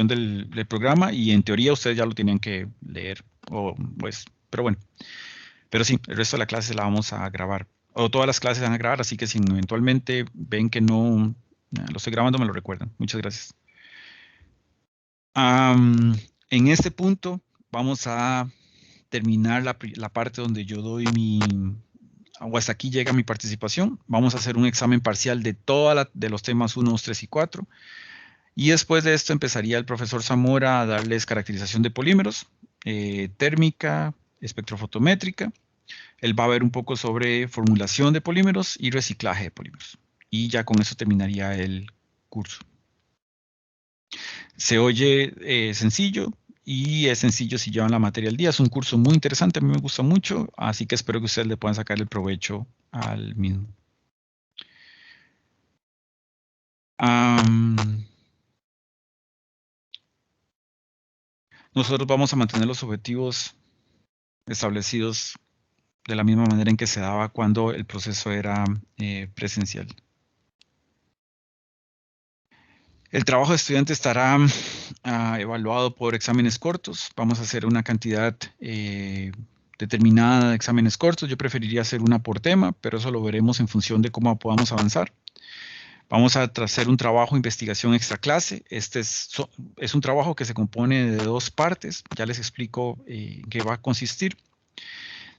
del programa y en teoría ustedes ya lo tenían que leer, pero bueno. Pero sí, el resto de la clase la vamos a grabar. O todas las clases van a grabar, así que si eventualmente ven que no lo estoy grabando, me lo recuerdan. Muchas gracias. En este punto vamos a terminar la parte donde yo doy o hasta aquí llega mi participación. Vamos a hacer un examen parcial de los temas 1, 2, 3 y 4. Y después de esto empezaría el profesor Zamora a darles caracterización de polímeros, térmica, espectrofotométrica. Él va a ver un poco sobre formulación de polímeros y reciclaje de polímeros. Y ya con eso terminaría el curso. Se oye sencillo y es sencillo si llevan la materia al día. Es un curso muy interesante, a mí me gusta mucho, así que espero que ustedes le puedan sacar el provecho al mismo. Nosotros vamos a mantener los objetivos establecidos de la misma manera en que se daba cuando el proceso era presencial. El trabajo de estudiante estará evaluado por exámenes cortos. Vamos a hacer una cantidad determinada de exámenes cortos. Yo preferiría hacer una por tema, pero eso lo veremos en función de cómo podamos avanzar. Vamos a hacer un trabajo de investigación extra clase. Este es un trabajo que se compone de 2 partes. Ya les explico en qué va a consistir.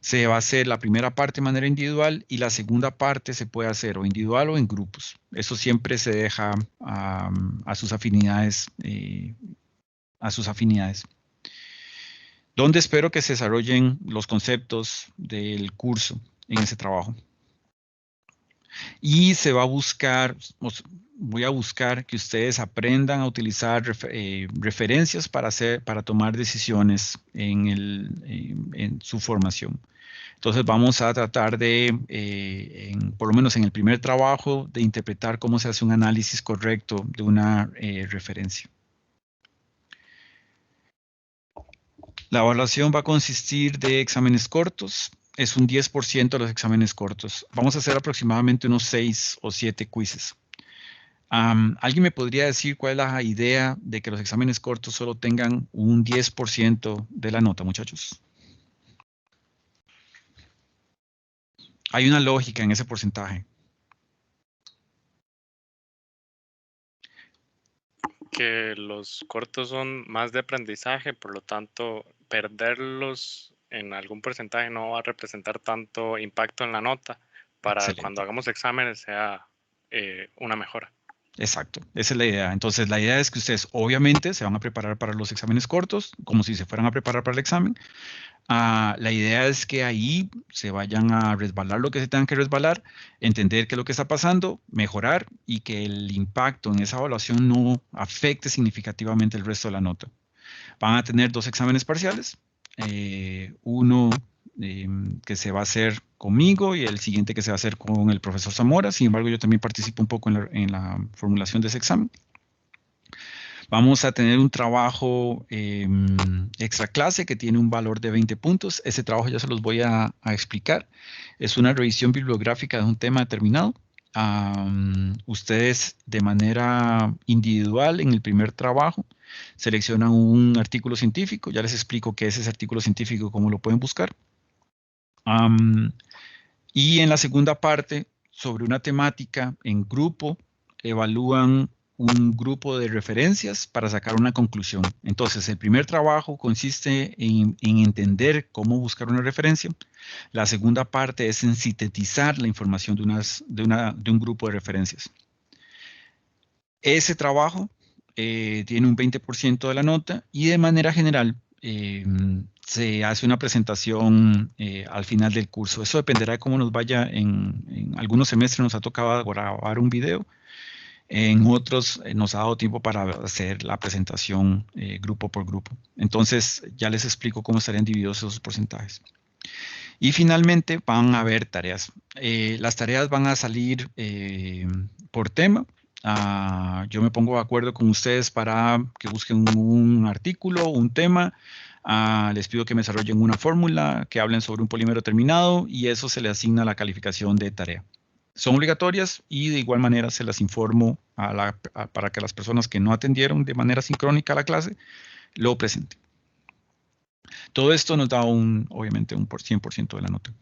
Se va a hacer la primera parte de manera individual y la segunda parte se puede hacer o individual o en grupos. Eso siempre se deja a sus afinidades. Donde espero que se desarrollen los conceptos del curso en ese trabajo. Y se va a buscar, voy a buscar que ustedes aprendan a utilizar referencias para tomar decisiones en su formación. Entonces vamos a tratar de, por lo menos en el primer trabajo, de interpretar cómo se hace un análisis correcto de una referencia. La evaluación va a consistir de exámenes cortos. Es un 10% de los exámenes cortos. Vamos a hacer aproximadamente unos 6 o 7 quizzes. ¿Alguien me podría decir cuál es la idea de que los exámenes cortos solo tengan un 10% de la nota, muchachos? Hay una lógica en ese porcentaje. Que los cortos son más de aprendizaje, por lo tanto, perderlos en algún porcentaje no va a representar tanto impacto en la nota para cuando Excelente. hagamos exámenes sea una mejora. Exacto, esa es la idea. Entonces, la idea es que ustedes obviamente se van a preparar para los exámenes cortos, como si se fueran a preparar para el examen. La idea es que ahí se vayan a resbalar lo que se tengan que resbalar, entender qué es lo que está pasando, mejorar y que el impacto en esa evaluación no afecte significativamente el resto de la nota. Van a tener 2 exámenes parciales, uno que se va a hacer conmigo y el siguiente que se va a hacer con el profesor Zamora. Sin embargo, yo también participo un poco en la formulación de ese examen. Vamos a tener un trabajo extra clase que tiene un valor de 20 puntos. Ese trabajo ya se los voy a explicar. Es una revisión bibliográfica de un tema determinado. Ustedes de manera individual en el primer trabajo seleccionan un artículo científico. Ya les explico qué es ese artículo científico, cómo lo pueden buscar. Y en la segunda parte, sobre una temática en grupo, evalúan un grupo de referencias para sacar una conclusión. Entonces, el primer trabajo consiste en entender cómo buscar una referencia. La segunda parte es en sintetizar la información de un grupo de referencias. Ese trabajo tiene un 20% de la nota y de manera general se hace una presentación al final del curso. Eso dependerá de cómo nos vaya. En algunos semestres nos ha tocado grabar un video, en otros nos ha dado tiempo para hacer la presentación grupo por grupo. Entonces ya les explico cómo estarían divididos esos porcentajes. Y finalmente van a haber tareas. Las tareas van a salir por tema. Yo me pongo de acuerdo con ustedes para que busquen un artículo, un tema. Les pido que me desarrollen una fórmula, que hablen sobre un polímero terminado y eso se le asigna la calificación de tarea. Son obligatorias y de igual manera se las informo para que las personas que no atendieron de manera sincrónica a la clase lo presenten. Todo esto nos da obviamente un 100% de la nota.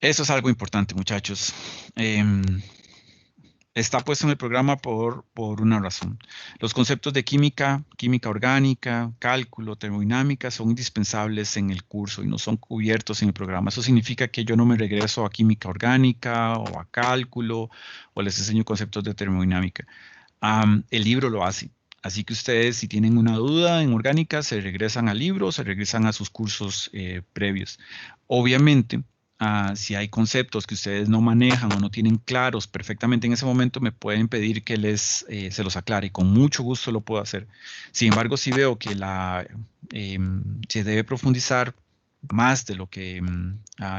Eso es algo importante, muchachos. Está puesto en el programa por una razón. Los conceptos de química, química orgánica, cálculo, termodinámica son indispensables en el curso y no son cubiertos en el programa. Eso significa que yo no me regreso a química orgánica o a cálculo o les enseño conceptos de termodinámica. El libro lo hace. Así que ustedes, si tienen una duda en orgánica, se regresan al libro, se regresan a sus cursos previos. Obviamente, si hay conceptos que ustedes no manejan o no tienen claros perfectamente en ese momento, me pueden pedir que se los aclare y con mucho gusto lo puedo hacer. Sin embargo, si veo que se debe profundizar más de lo que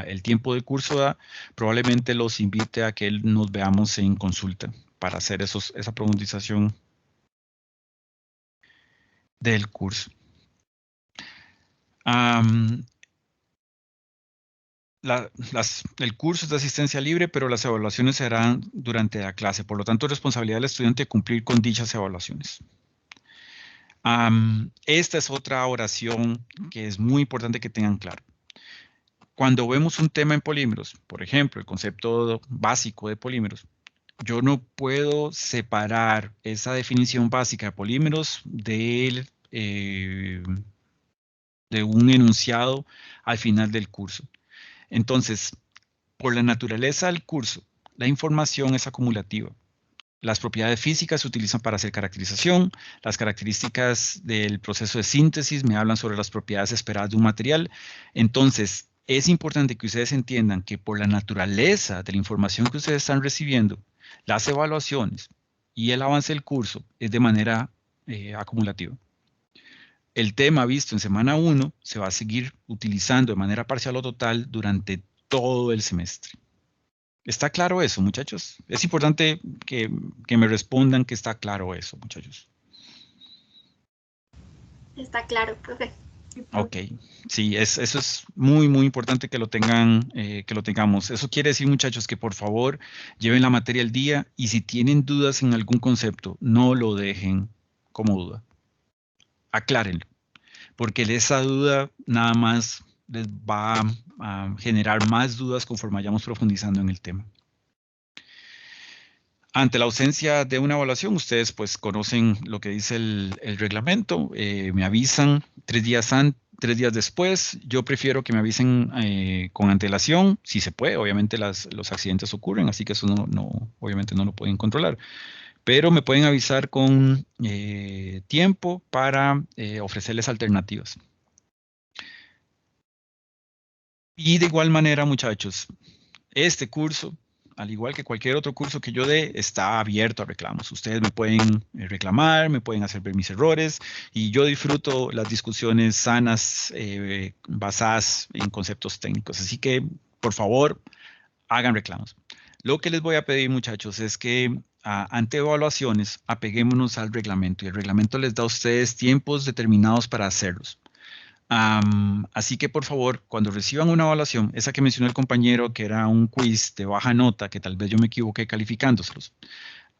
el tiempo del curso da, probablemente los invite a que nos veamos en consulta para hacer esa profundización del curso. El curso es de asistencia libre, pero las evaluaciones se harán durante la clase. Por lo tanto, es responsabilidad del estudiante cumplir con dichas evaluaciones. Esta es otra oración que es muy importante que tengan claro. Cuando vemos un tema en polímeros, por ejemplo, el concepto básico de polímeros, yo no puedo separar esa definición básica de polímeros de un enunciado al final del curso. Entonces, por la naturaleza del curso, la información es acumulativa. Las propiedades físicas se utilizan para hacer caracterización. Las características del proceso de síntesis me hablan sobre las propiedades esperadas de un material. Entonces, es importante que ustedes entiendan que por la naturaleza de la información que ustedes están recibiendo, las evaluaciones y el avance del curso es de manera acumulativa. El tema visto en semana 1 se va a seguir utilizando de manera parcial o total durante todo el semestre. ¿Está claro eso, muchachos? Es importante que me respondan que está claro eso, muchachos. Está claro, profe. Ok, sí, eso es muy, muy importante que lo tengamos. Eso quiere decir, muchachos, que por favor lleven la materia al día y si tienen dudas en algún concepto, no lo dejen como duda. Aclárenlo, porque esa duda nada más les va a generar más dudas conforme vayamos profundizando en el tema. Ante la ausencia de una evaluación, ustedes pues conocen lo que dice el reglamento, me avisan 3 días después. Yo prefiero que me avisen con antelación, si se puede. Obviamente los accidentes ocurren, así que eso obviamente no lo pueden controlar. Pero me pueden avisar con tiempo para ofrecerles alternativas. Y de igual manera, muchachos, este curso, al igual que cualquier otro curso que yo dé, está abierto a reclamos. Ustedes me pueden reclamar, me pueden hacer ver mis errores y yo disfruto las discusiones sanas basadas en conceptos técnicos. Así que, por favor, hagan reclamos. Lo que les voy a pedir, muchachos, es que ante evaluaciones apeguémonos al reglamento y el reglamento les da a ustedes tiempos determinados para hacerlos. Así que por favor, cuando reciban una evaluación, esa que mencionó el compañero, que era un quiz de baja nota, que tal vez yo me equivoqué calificándoselos,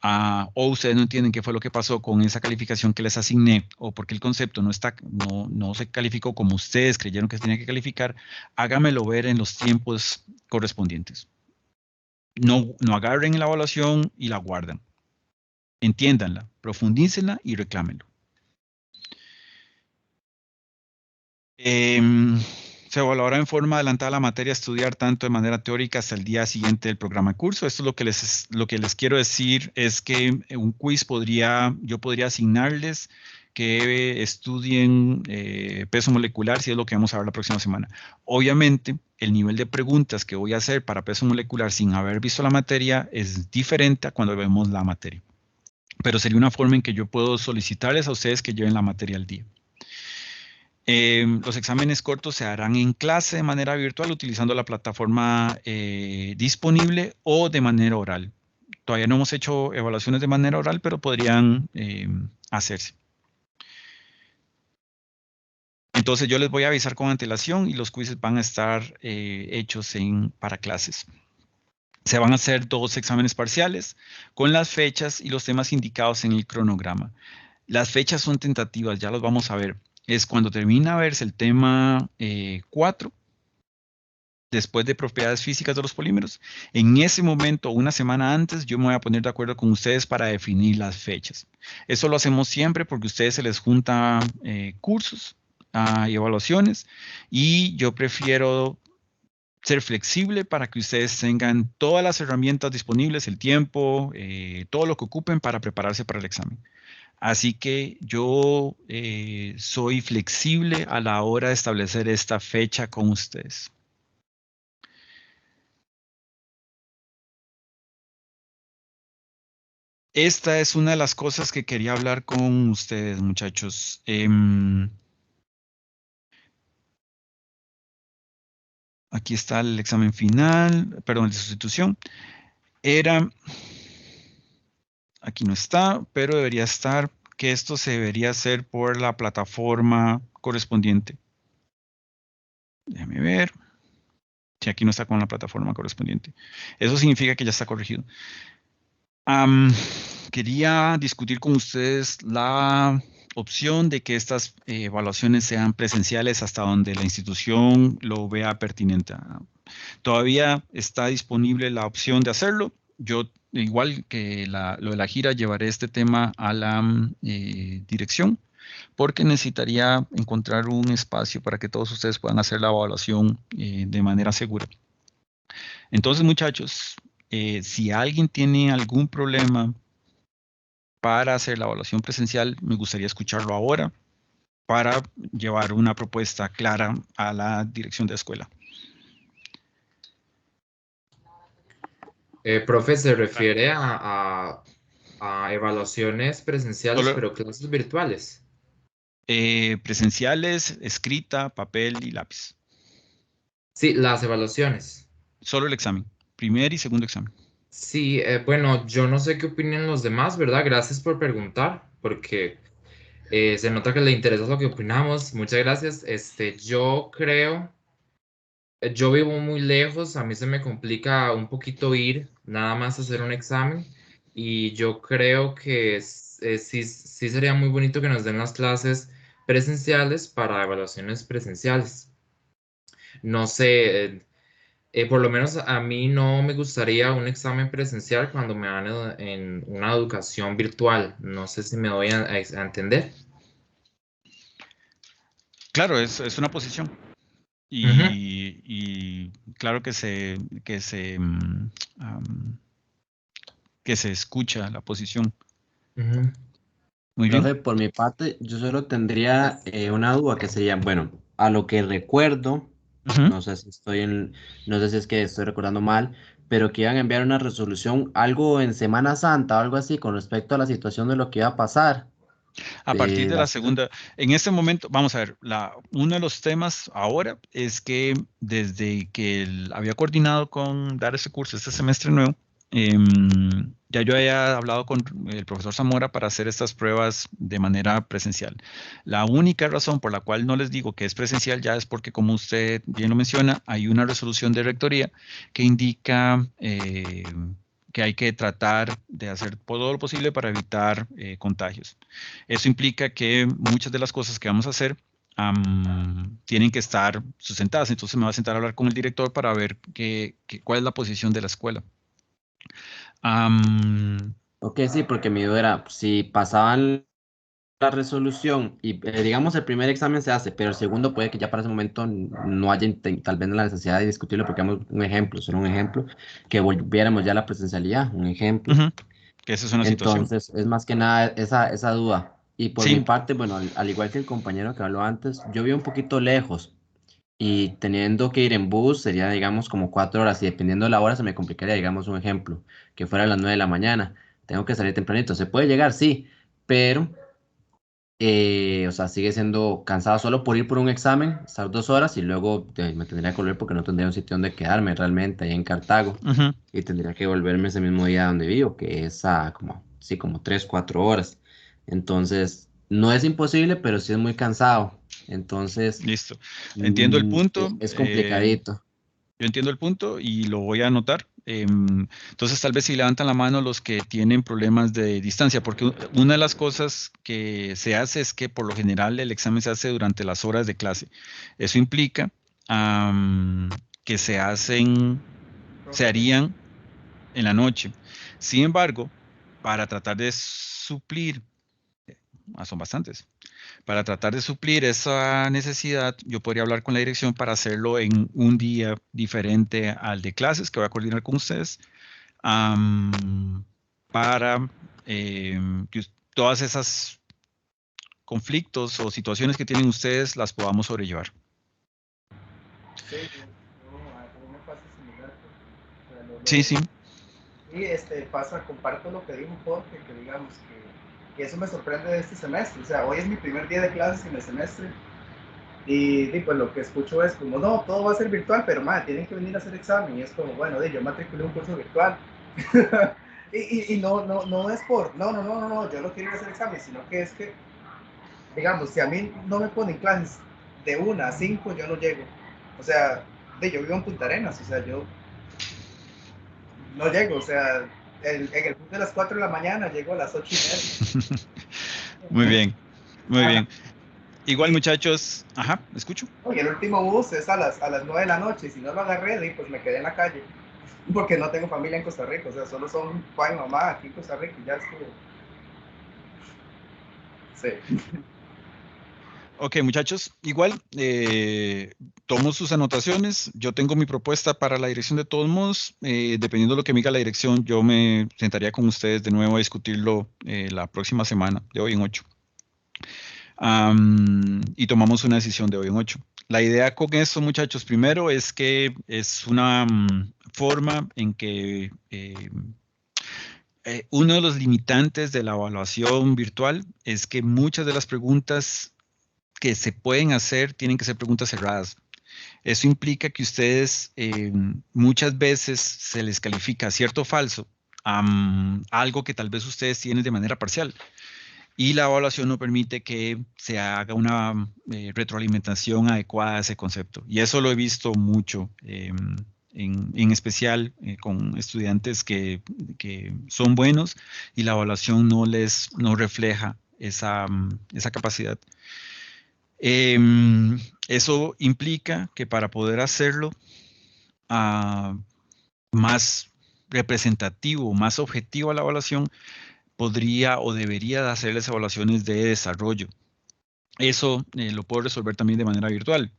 o ustedes no entienden qué fue lo que pasó con esa calificación que les asigné, o porque el concepto no se calificó como ustedes creyeron que se tenía que calificar, háganmelo ver en los tiempos correspondientes. No agarren la evaluación y la guardan. Entiéndanla, profundícenla y reclámenlo. Se evaluará en forma adelantada la materia a estudiar tanto de manera teórica hasta el día siguiente del programa de curso. Esto es lo que les quiero decir es que un quiz yo podría asignarles que estudien peso molecular, si es lo que vamos a ver la próxima semana. Obviamente, el nivel de preguntas que voy a hacer para peso molecular sin haber visto la materia es diferente a cuando vemos la materia. Pero sería una forma en que yo puedo solicitarles a ustedes que lleven la materia al día. Los exámenes cortos se harán en clase de manera virtual utilizando la plataforma disponible o de manera oral. Todavía no hemos hecho evaluaciones de manera oral, pero podrían hacerse. Entonces yo les voy a avisar con antelación y los quizzes van a estar hechos para clases. Se van a hacer 2 exámenes parciales con las fechas y los temas indicados en el cronograma. Las fechas son tentativas, ya los vamos a ver. Es cuando termina a verse el tema 4, después de propiedades físicas de los polímeros. En ese momento, una semana antes, yo me voy a poner de acuerdo con ustedes para definir las fechas. Eso lo hacemos siempre porque a ustedes se les juntan cursos y evaluaciones, y yo prefiero ser flexible para que ustedes tengan todas las herramientas disponibles, el tiempo, todo lo que ocupen para prepararse para el examen. Así que yo soy flexible a la hora de establecer esta fecha con ustedes. Esta es una de las cosas que quería hablar con ustedes, muchachos. Aquí está el examen final, perdón, de sustitución. Aquí no está, pero debería estar, que esto se debería hacer por la plataforma correspondiente. Déjame ver. Si aquí no está con la plataforma correspondiente. Eso significa que ya está corregido. Quería discutir con ustedes la opción de que estas evaluaciones sean presenciales hasta donde la institución lo vea pertinente. Todavía está disponible la opción de hacerlo. Yo, igual que lo de la gira, llevaré este tema a la dirección, porque necesitaría encontrar un espacio para que todos ustedes puedan hacer la evaluación de manera segura. Entonces, muchachos, si alguien tiene algún problema para hacer la evaluación presencial, me gustaría escucharlo ahora para llevar una propuesta clara a la dirección de la escuela. Profe, se refiere a evaluaciones presenciales, Solo, pero clases virtuales. presenciales, escrita, papel y lápiz. Sí, las evaluaciones. Solo el examen, primer y segundo examen. Sí, bueno, yo no sé qué opinan los demás, ¿verdad? Gracias por preguntar, porque se nota que le interesa lo que opinamos. Muchas gracias. Yo creo, yo vivo muy lejos, a mí se me complica un poquito ir, nada más hacer un examen, y yo creo que sí, sí sería muy bonito que nos den las clases presenciales para evaluaciones presenciales. No sé, por lo menos a mí no me gustaría un examen presencial cuando me dan en una educación virtual. No sé si me doy a entender. Claro, es una posición. Ujú. Y claro que que se escucha la posición. Ujú. Muy Profe, bien. por mi parte, yo solo tendría una duda que sería, bueno, a lo que recuerdo, Ujú. no sé si no sé si es que estoy recordando mal, pero que iban a enviar una resolución, algo en Semana Santa o algo así, con respecto a la situación de lo que iba a pasar. A partir de la Las clases. segunda, en este momento, vamos a ver, uno de los temas ahora es que desde que él había coordinado con dar ese curso este semestre nuevo, ya yo había hablado con el profesor Zamora para hacer estas pruebas de manera presencial. La única razón por la cual no les digo que es presencial ya es porque, como usted bien lo menciona, hay una resolución de rectoría que indica que hay que tratar de hacer todo lo posible para evitar contagios. Eso implica que muchas de las cosas que vamos a hacer tienen que estar sustentadas. Entonces me voy a sentar a hablar con el director para ver cuál es la posición de la escuela. Ok, sí, porque mi duda era, si pasaban la resolución y digamos el primer examen se hace, pero el segundo puede que ya para ese momento no haya tal vez la necesidad de discutirlo, porque damos un ejemplo, solo un ejemplo, que volviéramos ya a la presencialidad, un ejemplo. Que esa es una situación. Entonces, es más que nada esa duda. Y por mi Sí. parte, bueno, al igual que el compañero que habló antes, yo vivo un poquito lejos y teniendo que ir en bus sería, digamos, como 4 horas y dependiendo de la hora se me complicaría, digamos, un ejemplo, que fuera a las 9 de la mañana. Tengo que salir tempranito. Se puede llegar, sí, pero, o sea, sigue siendo cansado solo por ir por un examen, estar 2 horas y luego me tendría que volver porque no tendría un sitio donde quedarme realmente ahí en Cartago Ujú. y tendría que volverme ese mismo día donde vivo, que es a como, sí, como 3, 4 horas. Entonces, no es imposible, pero sí es muy cansado. Entonces, Listo. Entiendo el punto. es complicadito. Yo entiendo el punto y lo voy a anotar. Entonces, tal vez si levantan la mano los que tienen problemas de distancia, porque una de las cosas que se hace es que por lo general el examen se hace durante las horas de clase. Eso implica que se harían en la noche. Sin embargo, para tratar de suplir, son bastantes. Para tratar de suplir esa necesidad, yo podría hablar con la dirección para hacerlo en un día diferente al de clases que voy a coordinar con ustedes, para que todas esas conflictos o situaciones que tienen ustedes las podamos sobrellevar. Sí, a mí me pasa similar. O sea, Sí, sí. Y comparto lo que dijo Jorge, que digamos que eso me sorprende de este semestre. O sea, hoy es mi primer día de clases en el semestre y pues lo que escucho es como, no, todo va a ser virtual, pero madre, tienen que venir a hacer examen. Y es como, bueno, yo matriculé un curso virtual. y no es por, no, yo no quiero ir a hacer examen, sino que es que, digamos, si a mí no me ponen clases de 1 a 5, yo no llego. O sea, yo vivo en Punta Arenas, o sea, yo no llego, o sea, en el bus de las 4 de la mañana llego a las 8:30. Muy bien, muy bien. Igual, Y, muchachos, ajá, escucho. y el último bus es a las 9 de la noche, y si no lo agarré, pues me quedé en la calle, porque no tengo familia en Costa Rica, o sea, solo son papá y mamá aquí en Costa Rica, y ya estuvo. Sí. Ok, muchachos, igual, tomo sus anotaciones. Yo tengo mi propuesta para la dirección de todos modos. Dependiendo de lo que me diga la dirección, yo me sentaría con ustedes de nuevo a discutirlo la próxima semana, de hoy en 8. Y tomamos una decisión de hoy en 8. La idea con esto, muchachos, primero es que es una forma en que uno de los limitantes de la evaluación virtual es que muchas de las preguntas que se pueden hacer tienen que ser preguntas cerradas. Eso implica que ustedes muchas veces se les califica cierto o falso algo que tal vez ustedes tienen de manera parcial. Y la evaluación no permite que se haga una retroalimentación adecuada a ese concepto. Y eso lo he visto mucho, en especial con estudiantes que son buenos y la evaluación no refleja esa capacidad. Eso implica que para poder hacerlo más representativo, más objetivo a la evaluación, podría o debería de hacerles evaluaciones de desarrollo. Eso lo puedo resolver también de manera virtual,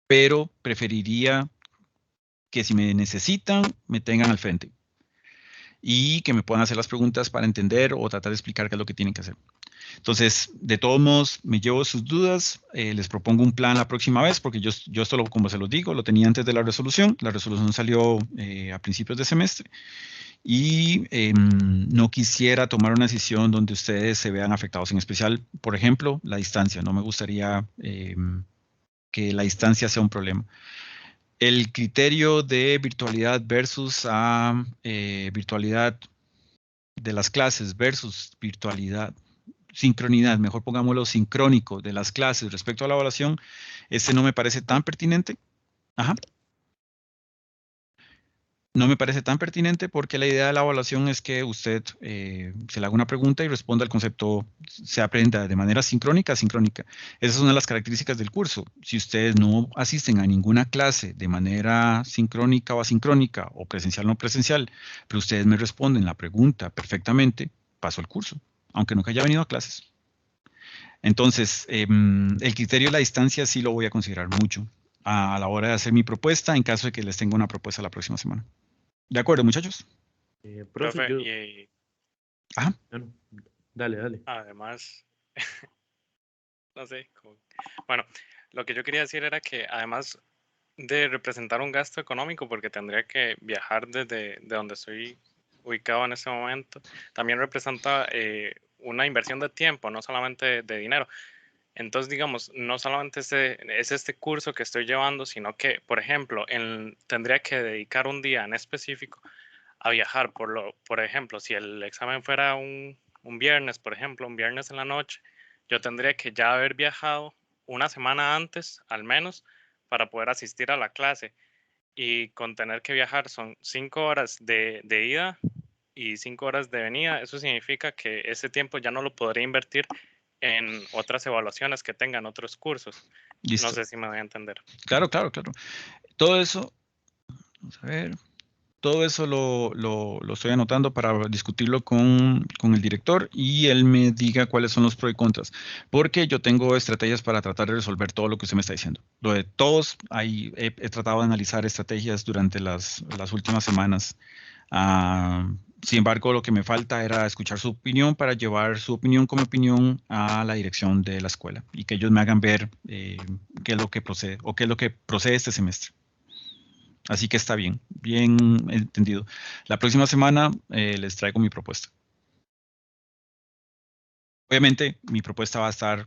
pero preferiría que si me necesitan, me tengan al frente y que me puedan hacer las preguntas para entender o tratar de explicar qué es lo que tienen que hacer. Entonces, de todos modos, me llevo sus dudas, les propongo un plan la próxima vez, porque yo esto, como se los digo, lo tenía antes de la resolución salió a principios de semestre, y no quisiera tomar una decisión donde ustedes se vean afectados, en especial, por ejemplo, la distancia. No me gustaría que la distancia sea un problema. El criterio de virtualidad versus virtualidad de las clases versus virtualidad, sincronidad, mejor pongámoslo sincrónico de las clases respecto a la evaluación, ese no me parece tan pertinente. Ajá. No me parece tan pertinente porque la idea de la evaluación es que usted se le haga una pregunta y responda al concepto, se aprenda de manera sincrónica a sincrónica. Esa es una de las características del curso. Si ustedes no asisten a ninguna clase de manera sincrónica o asincrónica, o presencial o no presencial, pero ustedes me responden la pregunta perfectamente, paso el curso, aunque nunca haya venido a clases. Entonces, el criterio de la distancia sí lo voy a considerar mucho a la hora de hacer mi propuesta, en caso de que les tenga una propuesta la próxima semana. ¿De acuerdo, muchachos? Profe, Yo... y Ajá. Bueno, dale. además, no sé, bueno, lo que yo quería decir era que además de representar un gasto económico, porque tendría que viajar desde de donde estoy ubicado en este momento, también representa una inversión de tiempo, no solamente de dinero. Entonces, digamos, no solamente es este curso que estoy llevando, sino que, por ejemplo, tendría que dedicar un día en específico a viajar. Por ejemplo, si el examen fuera un un viernes, por ejemplo, un viernes en la noche, yo tendría que ya haber viajado una semana antes, al menos, para poder asistir a la clase. Y con tener que viajar son 5 horas de ida y 5 horas de venida. Eso significa que ese tiempo ya no lo podré invertir en otras evaluaciones que tengan otros cursos. Listo. No sé si me voy a entender. Claro, claro, claro. Todo eso, vamos a ver. Todo eso lo estoy anotando para discutirlo con el director y él me diga cuáles son los pros y contras. Porque yo tengo estrategias para tratar de resolver todo lo que usted me está diciendo. Lo de todos, ahí he tratado de analizar estrategias durante las últimas semanas. Sin embargo, lo que me falta era escuchar su opinión para llevar su opinión como opinión a la dirección de la escuela y que ellos me hagan ver qué es lo que procede o qué es lo que procede este semestre. Así que está bien, bien entendido. La próxima semana les traigo mi propuesta. Obviamente, mi propuesta va a estar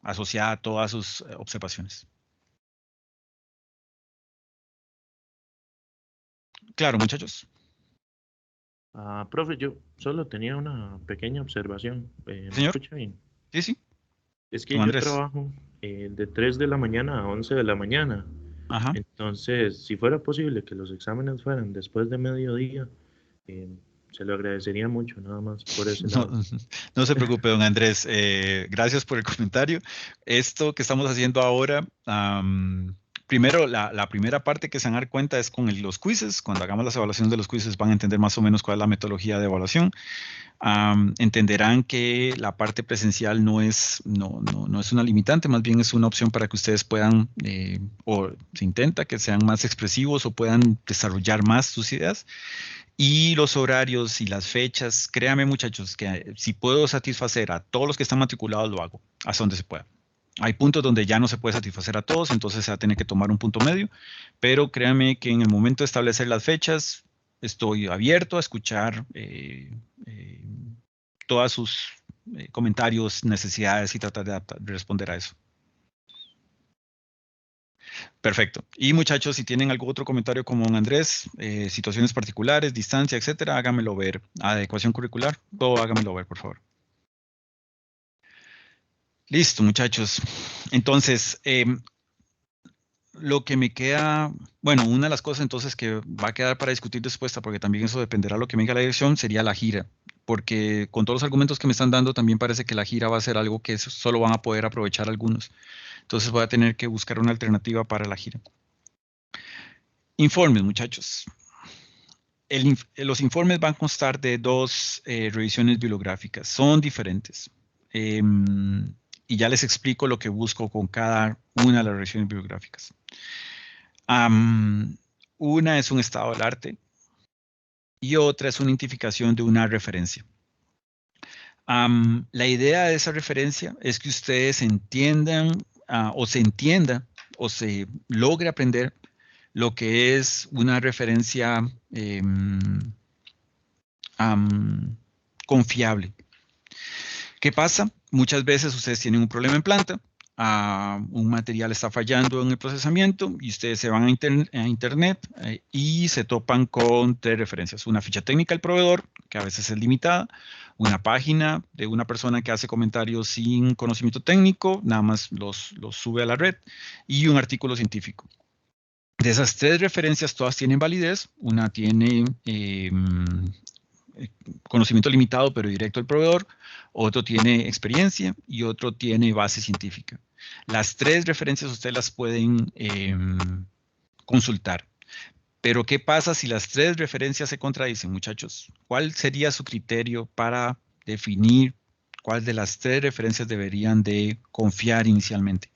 asociada a todas sus observaciones. Claro, muchachos. Profe, yo solo tenía una pequeña observación. ¿Me Señor. escucha bien? Sí, sí. Es que Don yo Andrés. trabajo de 3 de la mañana a 11 de la mañana. Ajá. Entonces, si fuera posible que los exámenes fueran después de mediodía, se lo agradecería mucho, nada más por ese No, lado. no se preocupe, don Andrés. Gracias por el comentario. Esto que estamos haciendo ahora, primero, la primera parte que se van a dar cuenta es con los quizzes. Cuando hagamos las evaluaciones de los quizzes van a entender más o menos cuál es la metodología de evaluación. Entenderán que la parte presencial no es una limitante, más bien es una opción para que ustedes puedan, o se intenta que sean más expresivos o puedan desarrollar más sus ideas. Y los horarios y las fechas, créanme muchachos, que si puedo satisfacer a todos los que están matriculados, lo hago, hasta donde se pueda. Hay puntos donde ya no se puede satisfacer a todos, entonces se va a tener que tomar un punto medio, pero créanme que en el momento de establecer las fechas, estoy abierto a escuchar todos sus comentarios, necesidades y tratar de responder a eso. Perfecto. Y muchachos, si tienen algún otro comentario como don Andrés, situaciones particulares, distancia, etcétera, háganmelo ver. Adecuación curricular, todo háganmelo ver, por favor. Listo, muchachos. Entonces, lo que me queda, bueno, una de las cosas entonces que va a quedar para discutir después, porque también eso dependerá de lo que me diga la dirección, sería la gira. Porque con todos los argumentos que me están dando, también parece que la gira va a ser algo que solo van a poder aprovechar algunos. Entonces voy a tener que buscar una alternativa para la gira. Informes, muchachos. Los informes van a constar de dos revisiones bibliográficas. Son diferentes. Y ya les explico lo que busco con cada una de las revisiones bibliográficas. Una es un estado del arte y otra es una identificación de una referencia. La idea de esa referencia es que ustedes entiendan o se entienda o se logre aprender lo que es una referencia confiable. ¿Qué pasa? Muchas veces ustedes tienen un problema en planta, un material está fallando en el procesamiento y ustedes se van a internet y se topan con tres referencias. Una ficha técnica del proveedor, que a veces es limitada, una página de una persona que hace comentarios sin conocimiento técnico, nada más los sube a la red, y un artículo científico. De esas tres referencias, todas tienen validez. Una tiene conocimiento limitado, pero directo al proveedor. Otro tiene experiencia y otro tiene base científica. Las tres referencias ustedes las pueden consultar. Pero, ¿qué pasa si las tres referencias se contradicen, muchachos? ¿Cuál sería su criterio para definir cuál de las tres referencias deberían de confiar inicialmente?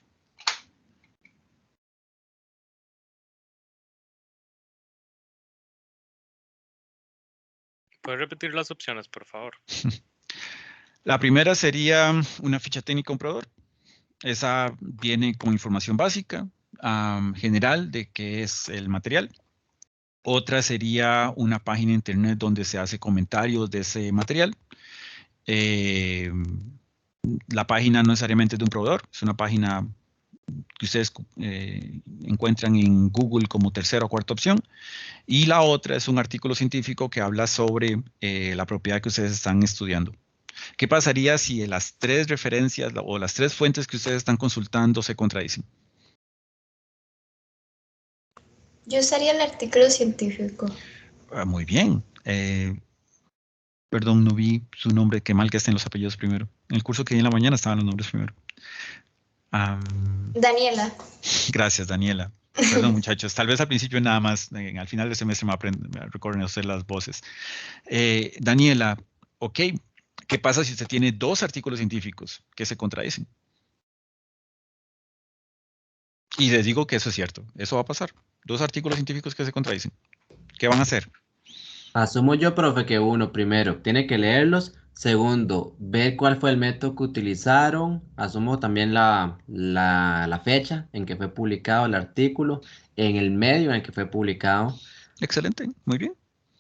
¿Puedes repetir las opciones, por favor? La primera sería una ficha técnica de un proveedor. Esa viene con información básica, general, de qué es el material. Otra sería una página de internet donde se hace comentarios de ese material. La página no necesariamente es de un proveedor, es una página que ustedes encuentran en Google como tercera o cuarta opción. Y la otra es un artículo científico que habla sobre la propiedad que ustedes están estudiando. ¿Qué pasaría si las 3 referencias o las 3 fuentes que ustedes están consultando se contradicen? Yo usaría el artículo científico. Muy bien. Perdón, no vi su nombre. Qué mal que estén los apellidos primero. En el curso que di en la mañana estaban los nombres primero. Daniela. Gracias, Daniela. Perdón, muchachos. Tal vez al principio nada más, al final del semestre me recuerden usted las voces. Daniela, ok. ¿Qué pasa si usted tiene 2 artículos científicos que se contradicen? Y les digo que eso es cierto. Eso va a pasar. 2 artículos científicos que se contradicen. ¿Qué van a hacer? Asumo yo, profe, que uno, primero, tiene que leerlos. Segundo, ver cuál fue el método que utilizaron. Asumo también la fecha en que fue publicado el artículo, en el medio en el que fue publicado. Excelente. Muy bien.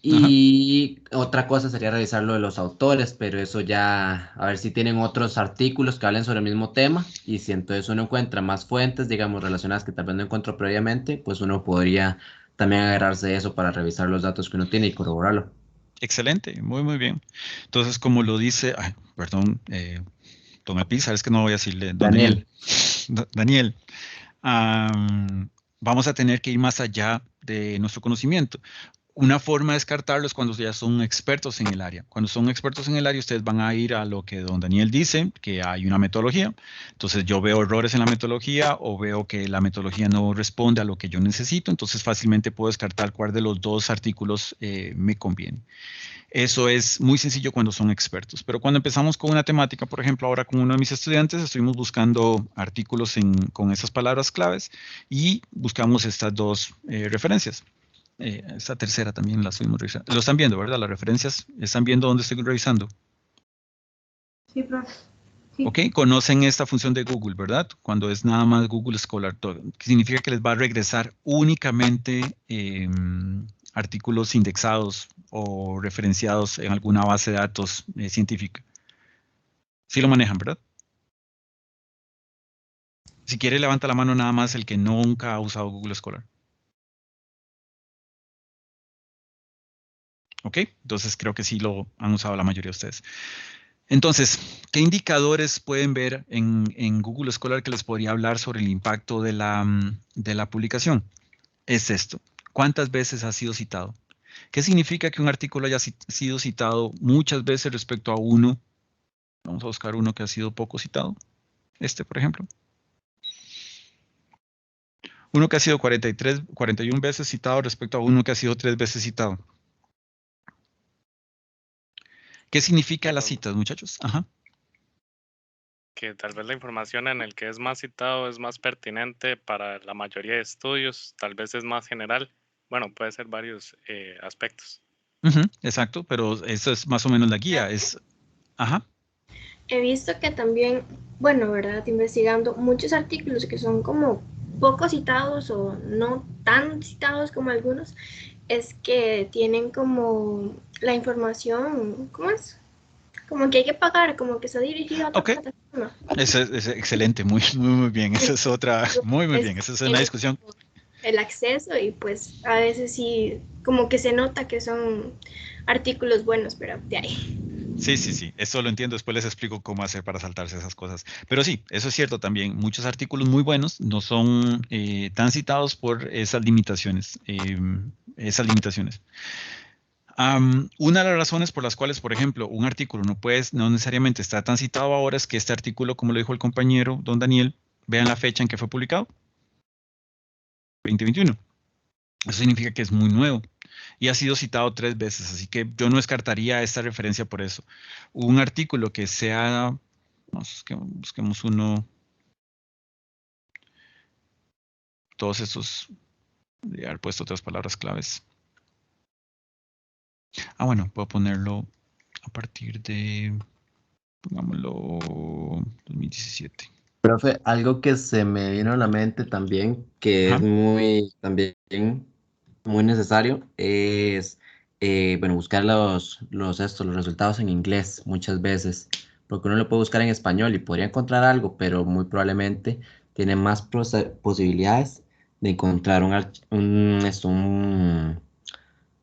Ajá. Y otra cosa sería revisar lo de los autores, pero eso ya, a ver si tienen otros artículos que hablen sobre el mismo tema. Y si entonces uno encuentra más fuentes, digamos, relacionadas que tal vez no encontró previamente, pues uno podría también agarrarse de eso para revisar los datos que uno tiene y corroborarlo. Excelente, muy, muy bien. Entonces, como lo dice, perdón, don Alpi, sabes que no voy a decirle, don Daniel. Daniel, vamos a tener que ir más allá de nuestro conocimiento. Una forma de descartarlo es cuando ya son expertos en el área. Cuando son expertos en el área, ustedes van a ir a lo que don Daniel dice, que hay una metodología. Entonces yo veo errores en la metodología o veo que la metodología no responde a lo que yo necesito. Entonces fácilmente puedo descartar cuál de los 2 artículos me conviene. Eso es muy sencillo cuando son expertos. Pero cuando empezamos con una temática, por ejemplo, ahora con uno de mis estudiantes, estuvimos buscando artículos con esas palabras claves y buscamos estas 2 referencias. Esta tercera también la estuvimos revisando. Lo están viendo, ¿verdad? Las referencias, ¿están viendo dónde estoy revisando? Sí, profe. Sí. Ok, conocen esta función de Google, ¿verdad? Cuando es nada más Google Scholar, que significa que les va a regresar únicamente artículos indexados o referenciados en alguna base de datos científica. Sí lo manejan, ¿verdad? Si quiere, levanta la mano nada más el que nunca ha usado Google Scholar. ¿Ok? Entonces creo que sí lo han usado la mayoría de ustedes. Entonces, ¿qué indicadores pueden ver en Google Scholar que les podría hablar sobre el impacto de la publicación? Es esto. ¿Cuántas veces ha sido citado? ¿Qué significa que un artículo haya sido citado muchas veces respecto a uno? Vamos a buscar uno que ha sido poco citado. Este, por ejemplo. Uno que ha sido 41 veces citado respecto a uno que ha sido 3 veces citado. ¿Qué significa las citas, muchachos? Ajá. Que tal vez la información en el que es más citado es más pertinente para la mayoría de estudios, tal vez es más general. Bueno, puede ser varios aspectos. Exacto, pero eso es más o menos la guía. Ajá. He visto que también, bueno, ¿verdad? Investigando muchos artículos que son como poco citados o no tan citados como algunos, es que tienen como la información, ¿cómo es? Como que hay que pagar, como que está dirigido a otra plataforma. Eso es excelente, muy bien. Esa es otra, muy bien. Esa es una discusión. El acceso y pues a veces sí, como que se nota que son artículos buenos, pero de ahí. Sí, eso lo entiendo, después les explico cómo hacer para saltarse esas cosas. Pero sí, eso es cierto también, muchos artículos muy buenos no son tan citados por esas limitaciones. Una de las razones por las cuales, por ejemplo, un artículo no necesariamente está tan citado ahora es que este artículo, como lo dijo el compañero don Daniel, vean la fecha en que fue publicado, 2021. Eso significa que es muy nuevo y ha sido citado 3 veces, así que yo no descartaría esta referencia por eso. Un artículo que sea, busquemos uno, todos estos, de haber puesto otras palabras claves. Bueno, puedo ponerlo a partir de, pongámoslo, 2017. Profe, algo que se me vino a la mente también, que es también muy necesario, es bueno, buscar los resultados en inglés muchas veces, porque uno lo puede buscar en español y podría encontrar algo, pero muy probablemente tiene más posibilidades de encontrar un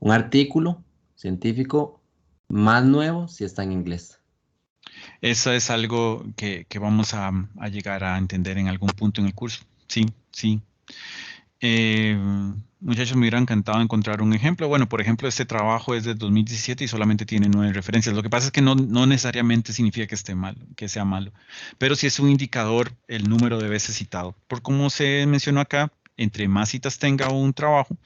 artículo científico más nuevo si está en inglés. Eso es algo que vamos a llegar a entender en algún punto en el curso. Sí, sí. Muchachos, me hubiera encantado encontrar un ejemplo. Bueno, por ejemplo, este trabajo es de 2017 y solamente tiene 9 referencias. Lo que pasa es que no necesariamente significa que esté mal, que sea malo, pero sí es un indicador el número de veces citado. Por como se mencionó acá, entre más citas tenga un trabajo,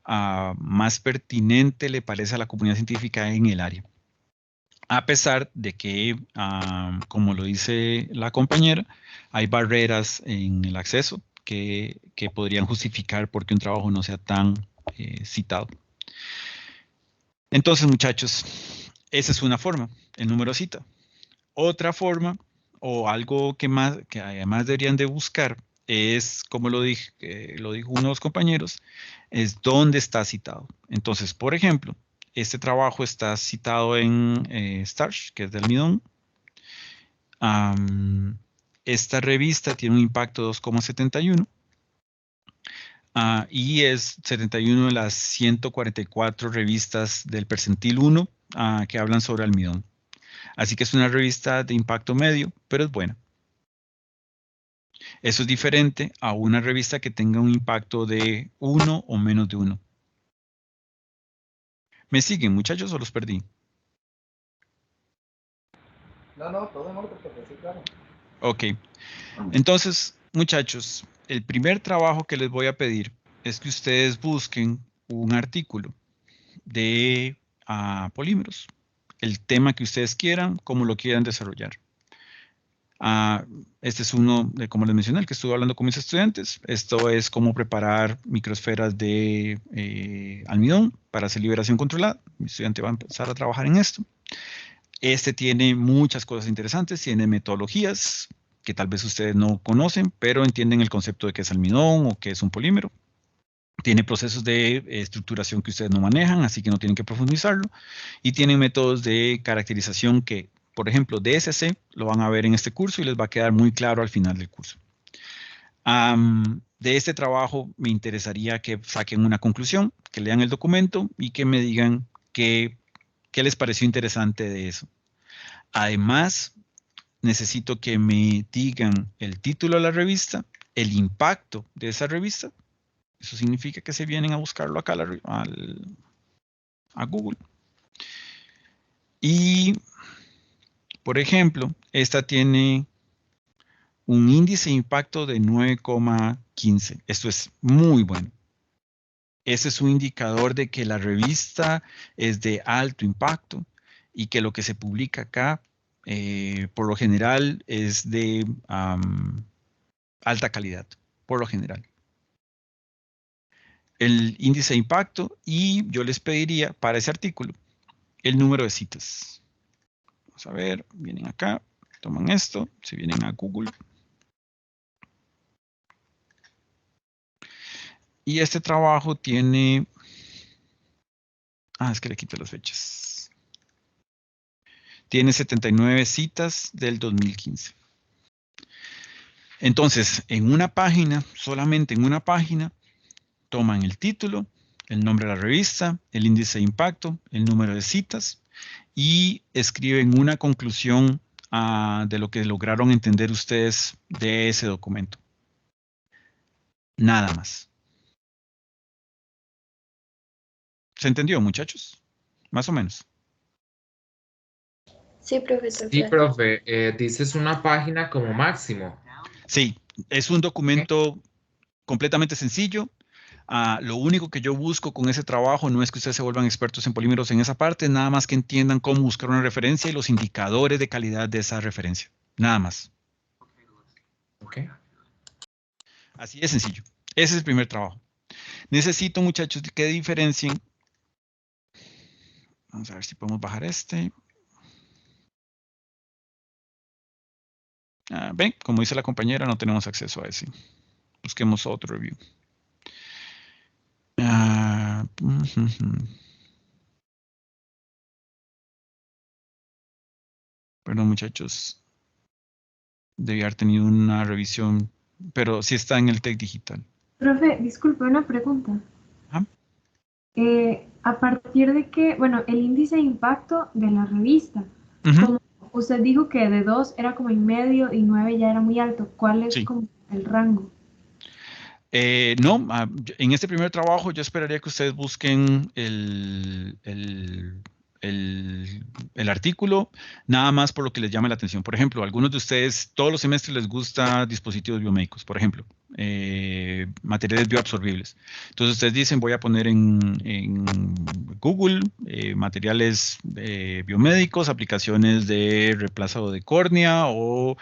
más pertinente le parece a la comunidad científica en el área. A pesar de que, como lo dice la compañera, hay barreras en el acceso que podrían justificar por qué un trabajo no sea tan citado. Entonces, muchachos, esa es una forma, el número de cita. Otra forma, o algo que además deberían de buscar, es, como lo dijo uno de los compañeros, es dónde está citado. Entonces, por ejemplo, este trabajo está citado en Starch, que es de almidón. Esta revista tiene un impacto de 2,71 y es 71 de las 144 revistas del percentil 1 que hablan sobre almidón. Así que es una revista de impacto medio, pero es buena. Eso es diferente a una revista que tenga un impacto de 1 o menos de 1. ¿Me siguen, muchachos, o los perdí? No, todo en orden, porque sí, claro. Ok. Entonces, muchachos, el primer trabajo que les voy a pedir es que ustedes busquen un artículo de polímeros, el tema que ustedes quieran, cómo lo quieran desarrollar. Este es uno, como les mencioné, el que estuve hablando con mis estudiantes. Esto es cómo preparar microesferas de almidón para hacer liberación controlada. Mi estudiante va a empezar a trabajar en esto. Este tiene muchas cosas interesantes, tiene metodologías que tal vez ustedes no conocen, pero entienden el concepto de qué es almidón o qué es un polímero. Tiene procesos de estructuración que ustedes no manejan, así que no tienen que profundizarlo. Y tiene métodos de caracterización que, por ejemplo, DSC, lo van a ver en este curso y les va a quedar muy claro al final del curso. De este trabajo me interesaría que saquen una conclusión, que lean el documento y que me digan qué les pareció interesante de eso. Además, necesito que me digan el título de la revista, el impacto de esa revista. Eso significa que se vienen a buscarlo acá a Google. Y, por ejemplo, esta tiene un índice de impacto de 9,15. Esto es muy bueno. Ese es un indicador de que la revista es de alto impacto y que lo que se publica acá, por lo general, es de alta calidad, por lo general. El índice de impacto y yo les pediría para ese artículo el número de citas. Vamos a ver, vienen acá, toman esto, se vienen a Google. Y este trabajo tiene... es que le quito las fechas. Tiene 79 citas del 2015. Entonces, en una página, solamente en una página, toman el título, el nombre de la revista, el índice de impacto, el número de citas y escriben una conclusión de lo que lograron entender ustedes de ese documento. Nada más. ¿Se entendió, muchachos? Más o menos. Sí, profesor. Sí, profe, dices una página como máximo. Sí, es un documento completamente sencillo. Lo único que yo busco con ese trabajo no es que ustedes se vuelvan expertos en polímeros en esa parte, nada más que entiendan cómo buscar una referencia y los indicadores de calidad de esa referencia. Nada más. Ok. Así de sencillo. Ese es el primer trabajo. Necesito, muchachos, que diferencien. Vamos a ver si podemos bajar este. Ven, como dice la compañera, no tenemos acceso a ese. Busquemos otro review. Perdón, muchachos. Debí haber tenido una revisión, pero sí está en el TEC digital. Profe, disculpe, una pregunta. Ajá. A partir de que, bueno, el índice de impacto de la revista, Ujú. usted dijo que de 2 era como en medio y 9 ya era muy alto. ¿Cuál es Sí. como el rango? No, en este primer trabajo yo esperaría que ustedes busquen el artículo, nada más por lo que les llame la atención. Por ejemplo, algunos de ustedes todos los semestres les gusta dispositivos biomédicos, por ejemplo, materiales bioabsorbibles. Entonces ustedes dicen, voy a poner en Google materiales biomédicos, aplicaciones de reemplazo de córnea o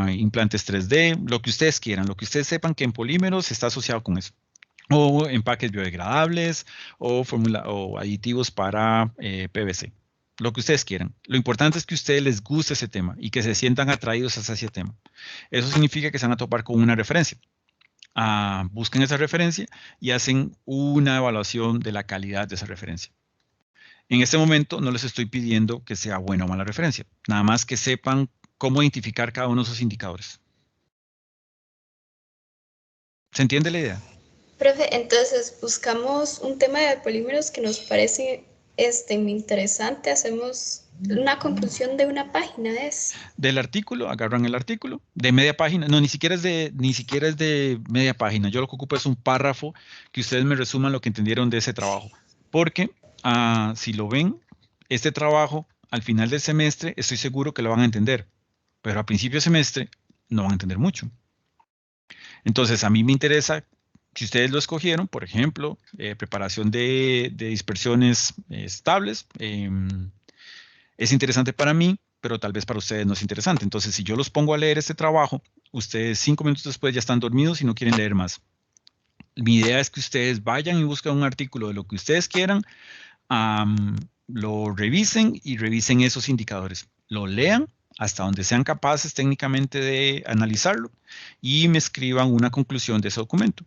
implantes 3D, lo que ustedes quieran, lo que ustedes sepan que en polímeros está asociado con eso. O empaques biodegradables o aditivos para PVC. Lo que ustedes quieran. Lo importante es que a ustedes les guste ese tema y que se sientan atraídos hacia ese tema. Eso significa que se van a topar con una referencia. Busquen esa referencia y hacen una evaluación de la calidad de esa referencia. En este momento no les estoy pidiendo que sea buena o mala referencia, nada más que sepan cómo identificar cada uno de esos indicadores. ¿Se entiende la idea? Profe, entonces buscamos un tema de polímeros que nos parece interesante, hacemos una conclusión de una página de eso. Del artículo, agarran el artículo, de media página, no, ni siquiera es de media página, yo lo que ocupo es un párrafo que ustedes me resuman lo que entendieron de ese trabajo, porque si lo ven, este trabajo al final del semestre estoy seguro que lo van a entender, pero a principio de semestre no van a entender mucho. Entonces a mí me interesa, si ustedes lo escogieron, por ejemplo, preparación de dispersiones estables, es interesante para mí, pero tal vez para ustedes no es interesante. Entonces, si yo los pongo a leer este trabajo, ustedes 5 minutos después ya están dormidos y no quieren leer más. Mi idea es que ustedes vayan y busquen un artículo de lo que ustedes quieran, lo revisen y revisen esos indicadores. Lo lean hasta donde sean capaces técnicamente de analizarlo y me escriban una conclusión de ese documento.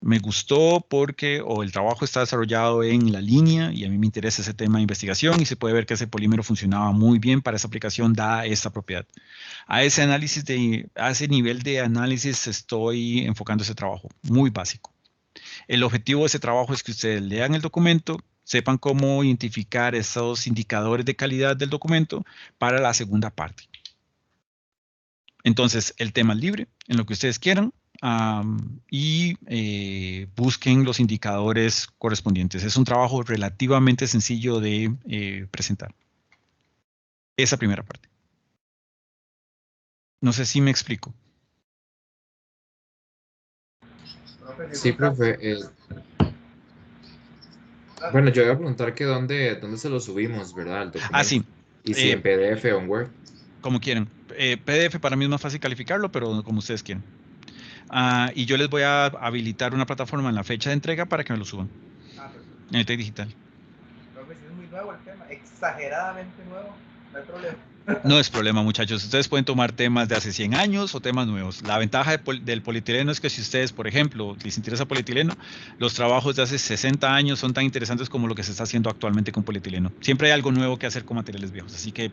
Me gustó porque el trabajo está desarrollado en la línea y a mí me interesa ese tema de investigación y se puede ver que ese polímero funcionaba muy bien para esa aplicación dada esta propiedad. A ese nivel de análisis estoy enfocando ese trabajo, muy básico. El objetivo de ese trabajo es que ustedes lean el documento, sepan cómo identificar esos indicadores de calidad del documento para la segunda parte. Entonces, el tema es libre, en lo que ustedes quieran. Busquen los indicadores correspondientes. Es un trabajo relativamente sencillo de presentar. Esa primera parte. No sé si me explico. Sí, profe. Bueno, yo iba a preguntar que dónde se lo subimos, ¿verdad? El documento. Sí. Y si en PDF o en Word. Como quieran. PDF para mí es más fácil calificarlo, pero como ustedes quieran. Y yo les voy a habilitar una plataforma en la fecha de entrega para que me lo suban. En el TEC Digital. Creo que sí es muy nuevo el tema, exageradamente nuevo, no hay problema. No es problema, muchachos. Ustedes pueden tomar temas de hace 100 años o temas nuevos. La ventaja del polietileno es que si ustedes, por ejemplo, les interesa polietileno, los trabajos de hace 60 años son tan interesantes como lo que se está haciendo actualmente con polietileno. Siempre hay algo nuevo que hacer con materiales viejos, así que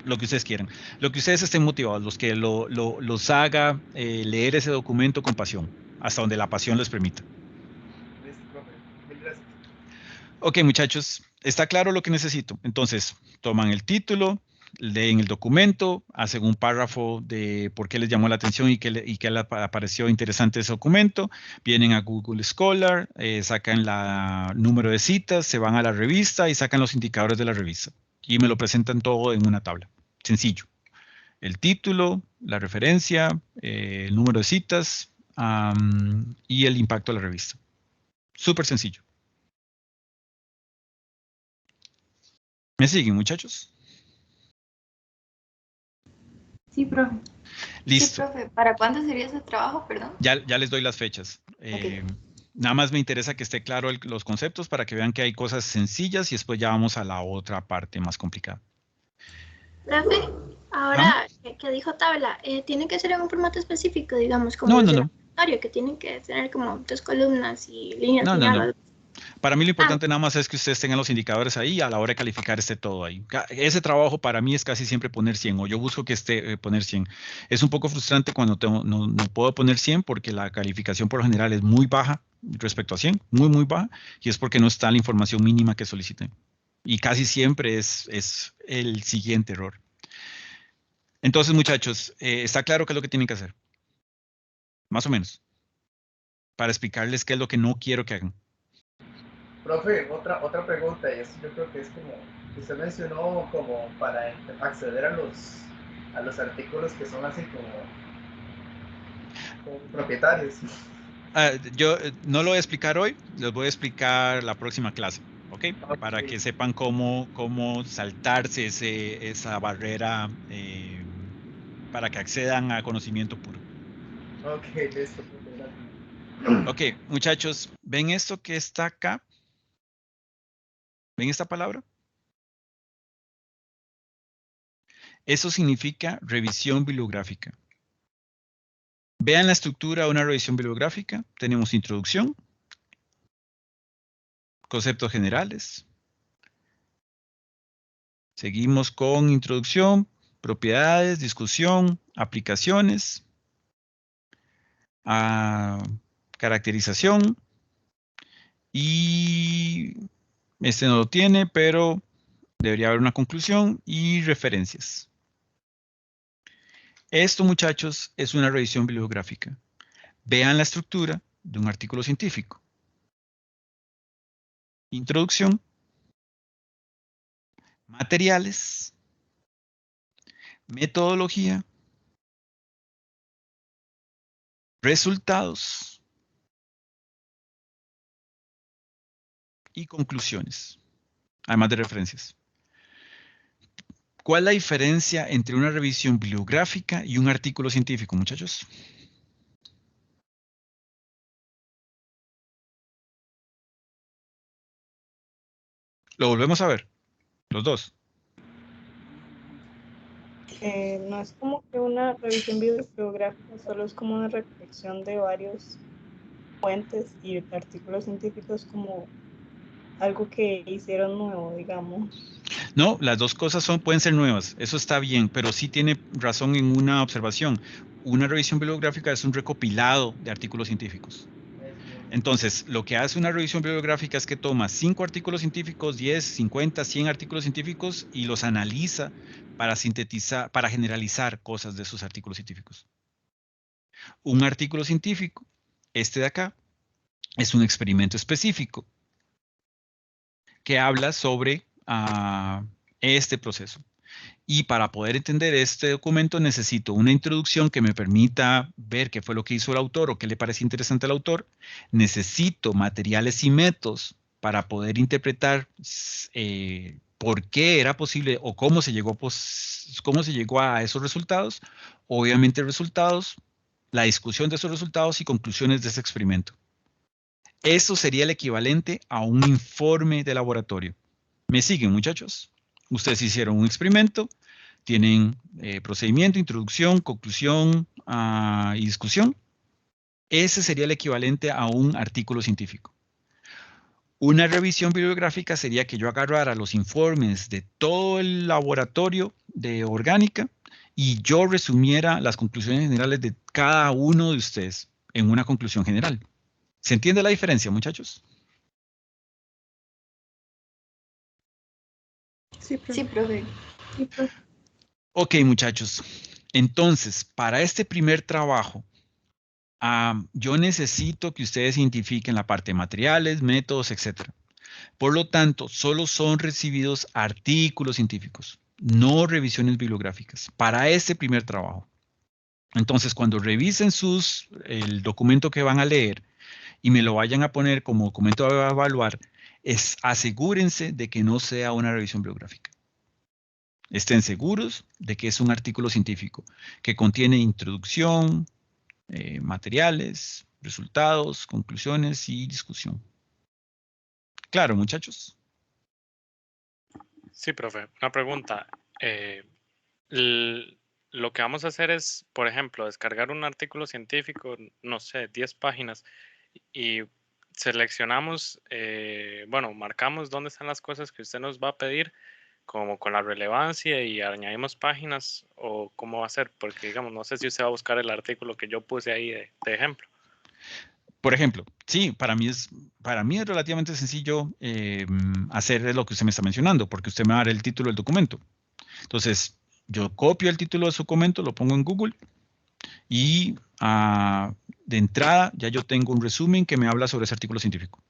lo que ustedes quieran. Lo que ustedes estén motivados, los que los haga leer ese documento con pasión, hasta donde la pasión les permita. Ok, muchachos, está claro lo que necesito. Entonces, toman el título, leen el documento, hacen un párrafo de por qué les llamó la atención y qué les pareció interesante ese documento, vienen a Google Scholar, sacan el número de citas, se van a la revista y sacan los indicadores de la revista y me lo presentan todo en una tabla. Sencillo. El título, la referencia, el número de citas y el impacto de la revista. Súper sencillo. ¿Me siguen, muchachos? Sí, profe. Listo. Sí, profe. ¿Para cuándo sería ese trabajo, perdón? Ya les doy las fechas. Okay. Nada más me interesa que esté claro los conceptos para que vean que hay cosas sencillas y después ya vamos a la otra parte más complicada. Profe, ahora que dijo tabla, ¿tiene que ser en un formato específico, digamos, como No. que tienen que tener como 2 columnas y líneas No. Para mí lo importante nada más es que ustedes tengan los indicadores ahí a la hora de calificar esté todo ahí. Ese trabajo para mí es casi siempre poner 100 o yo busco que esté poner 100. Es un poco frustrante cuando no puedo poner 100 porque la calificación por lo general es muy baja respecto a 100, muy baja, y es porque no está la información mínima que soliciten. Y casi siempre es el siguiente error. Entonces, muchachos, ¿está claro qué es lo que tienen que hacer? Más o menos. Para explicarles qué es lo que no quiero que hagan. Profe, otra pregunta, y esto yo creo que es como, usted mencionó como para acceder a los artículos que son así como propietarios. Yo no lo voy a explicar hoy, les voy a explicar la próxima clase, ¿ok? Para que sepan cómo saltarse esa barrera para que accedan a conocimiento puro. Ok, listo. Ok, muchachos, ¿ven esto que está acá? ¿Ven esta palabra? Eso significa revisión bibliográfica. Vean la estructura de una revisión bibliográfica. Tenemos introducción, conceptos generales. Seguimos con introducción, propiedades, discusión, aplicaciones, caracterización. Y este no lo tiene, pero debería haber una conclusión y referencias. Esto, muchachos, es una revisión bibliográfica. Vean la estructura de un artículo científico. Introducción, materiales, metodología, resultados y conclusiones, además de referencias. ¿Cuál es la diferencia entre una revisión bibliográfica y un artículo científico, muchachos? Lo volvemos a ver, los dos. No es como que una revisión bibliográfica, solo es como una recolección de varios fuentes y artículos científicos como algo que hicieron nuevo, digamos. No, las dos cosas pueden ser nuevas, eso está bien, pero sí tiene razón en una observación. Una revisión bibliográfica es un recopilado de artículos científicos. Entonces, lo que hace una revisión bibliográfica es que toma 5 artículos científicos, 10, 50, 100 artículos científicos y los analiza para sintetizar, para generalizar cosas de esos artículos científicos. Un artículo científico, este de acá, es un experimento específico que habla sobre este proceso. Y para poder entender este documento necesito una introducción que me permita ver qué fue lo que hizo el autor o qué le parece interesante al autor. Necesito materiales y métodos para poder interpretar por qué era posible o cómo se llegó a esos resultados. Obviamente resultados, la discusión de esos resultados y conclusiones de ese experimento. Eso sería el equivalente a un informe de laboratorio. ¿Me siguen, muchachos? Ustedes hicieron un experimento, tienen procedimiento, introducción, conclusión y discusión. Ese sería el equivalente a un artículo científico. Una revisión bibliográfica sería que yo agarrara los informes de todo el laboratorio de orgánica y yo resumiera las conclusiones generales de cada uno de ustedes en una conclusión general. ¿Se entiende la diferencia, muchachos? Sí, profe. Ok, muchachos. Entonces, para este primer trabajo, yo necesito que ustedes identifiquen la parte de materiales, métodos, etc. Por lo tanto, solo son recibidos artículos científicos, no revisiones bibliográficas, para este primer trabajo. Entonces, cuando revisen el documento que van a leer y me lo vayan a poner como documento a evaluar, asegúrense de que no sea una revisión bibliográfica. Estén seguros de que es un artículo científico que contiene introducción, materiales, resultados, conclusiones y discusión. Claro, muchachos. Sí, profe. Una pregunta. Lo que vamos a hacer es, por ejemplo, descargar un artículo científico, no sé, 10 páginas, y seleccionamos, bueno, marcamos dónde están las cosas que usted nos va a pedir, como con la relevancia, y añadimos páginas, o cómo va a ser, porque digamos, no sé si usted va a buscar el artículo que yo puse ahí de ejemplo. Por ejemplo, sí, para mí es relativamente sencillo hacer lo que usted me está mencionando, porque usted me va a dar el título del documento. Entonces, Yo copio el título de su documento, lo pongo en Google y de entrada ya yo tengo un resumen que me habla sobre ese artículo científico.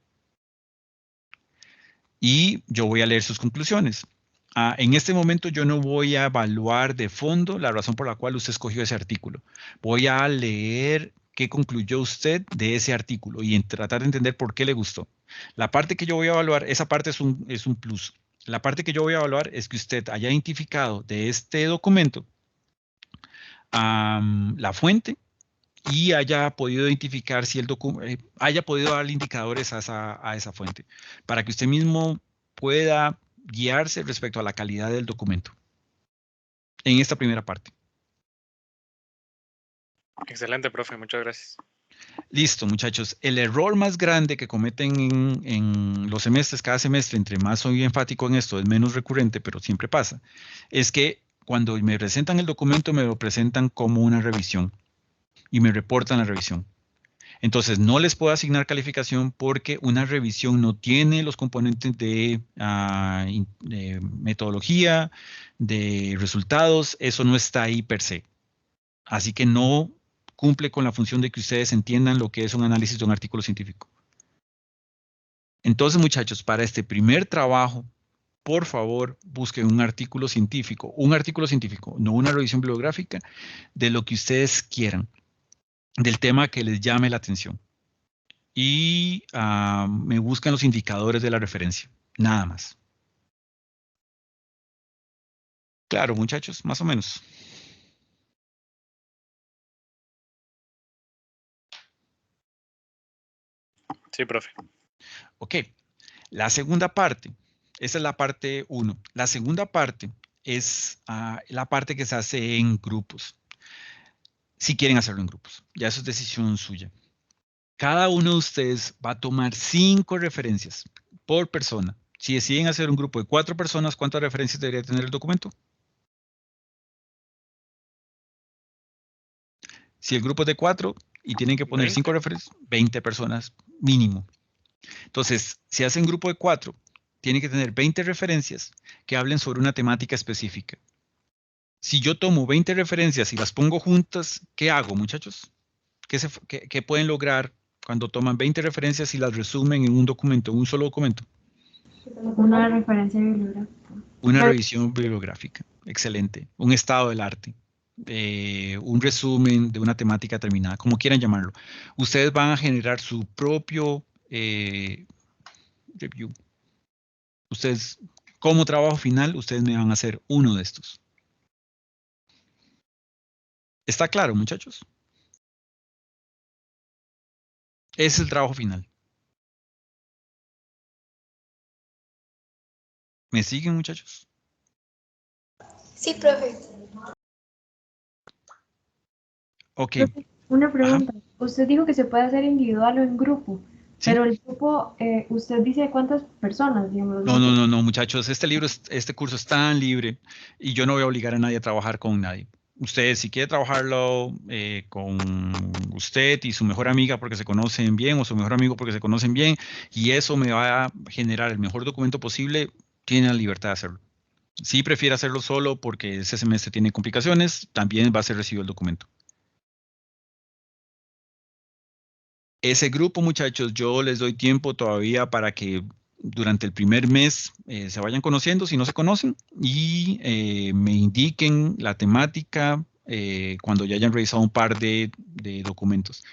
Y yo voy a leer sus conclusiones. En este momento yo no voy a evaluar de fondo la razón por la cual usted escogió ese artículo. Voy a leer qué concluyó usted de ese artículo y tratar de entender por qué le gustó. La parte que yo voy a evaluar, esa parte es un plus. La parte que yo voy a evaluar es que usted haya identificado de este documento la fuente y haya podido identificar si el documento, haya podido darle indicadores a esa fuente, para que usted mismo pueda guiarse respecto a la calidad del documento en esta primera parte. Excelente, profe, muchas gracias. Listo, muchachos. El error más grande que cometen en los semestres, cada semestre, entre más soy enfático en esto, es menos recurrente, pero siempre pasa, es que cuando me presentan el documento, me lo presentan como una revisión y me reportan la revisión. Entonces, no les puedo asignar calificación porque una revisión no tiene los componentes de metodología, de resultados, eso no está ahí per se. Así que no cumple con la función de que ustedes entiendan lo que es un análisis de un artículo científico. Entonces, muchachos, para este primer trabajo, por favor, busquen un artículo científico, no una revisión bibliográfica, de lo que ustedes quieran, del tema que les llame la atención. Y me buscan los indicadores de la referencia, nada más. Claro, muchachos, más o menos. Sí, profe. Ok, la segunda parte, esa es la parte 1. La segunda parte es la parte que se hace en grupos. Si quieren hacerlo en grupos, ya eso es decisión suya. Cada uno de ustedes va a tomar 5 referencias por persona. Si deciden hacer un grupo de 4 personas, ¿cuántas referencias debería tener el documento? Si el grupo es de 4 y tienen que poner 5 referencias, 20 personas mínimo. Entonces, si hacen grupo de 4, tienen que tener 20 referencias que hablen sobre una temática específica. Si yo tomo 20 referencias y las pongo juntas, ¿qué hago, muchachos? ¿Qué pueden lograr cuando toman 20 referencias y las resumen en un documento, en un solo documento? Una referencia bibliográfica. Una revisión bibliográfica. Excelente. Un estado del arte. Un resumen de una temática determinada, como quieran llamarlo. Ustedes van a generar su propio review. Ustedes, como trabajo final, ustedes me van a hacer uno de estos. ¿Está claro, muchachos? Ese es el trabajo final. ¿Me siguen, muchachos? Sí, profe. Ok. Una pregunta. Ajá. Usted dijo que se puede hacer individual o en grupo, ¿sí? Pero el grupo, usted dice cuántas personas, digamos. No, muchachos, este curso es tan libre y yo no voy a obligar a nadie a trabajar con nadie. Usted, si quiere trabajarlo con usted y su mejor amiga porque se conocen bien o su mejor amigo porque se conocen bien y eso me va a generar el mejor documento posible, tiene la libertad de hacerlo. Si prefiere hacerlo solo porque ese semestre tiene complicaciones, también va a ser recibido el documento. Ese grupo, muchachos, yo les doy tiempo todavía para que durante el primer mes se vayan conociendo, si no se conocen, y me indiquen la temática cuando ya hayan revisado un par de documentos.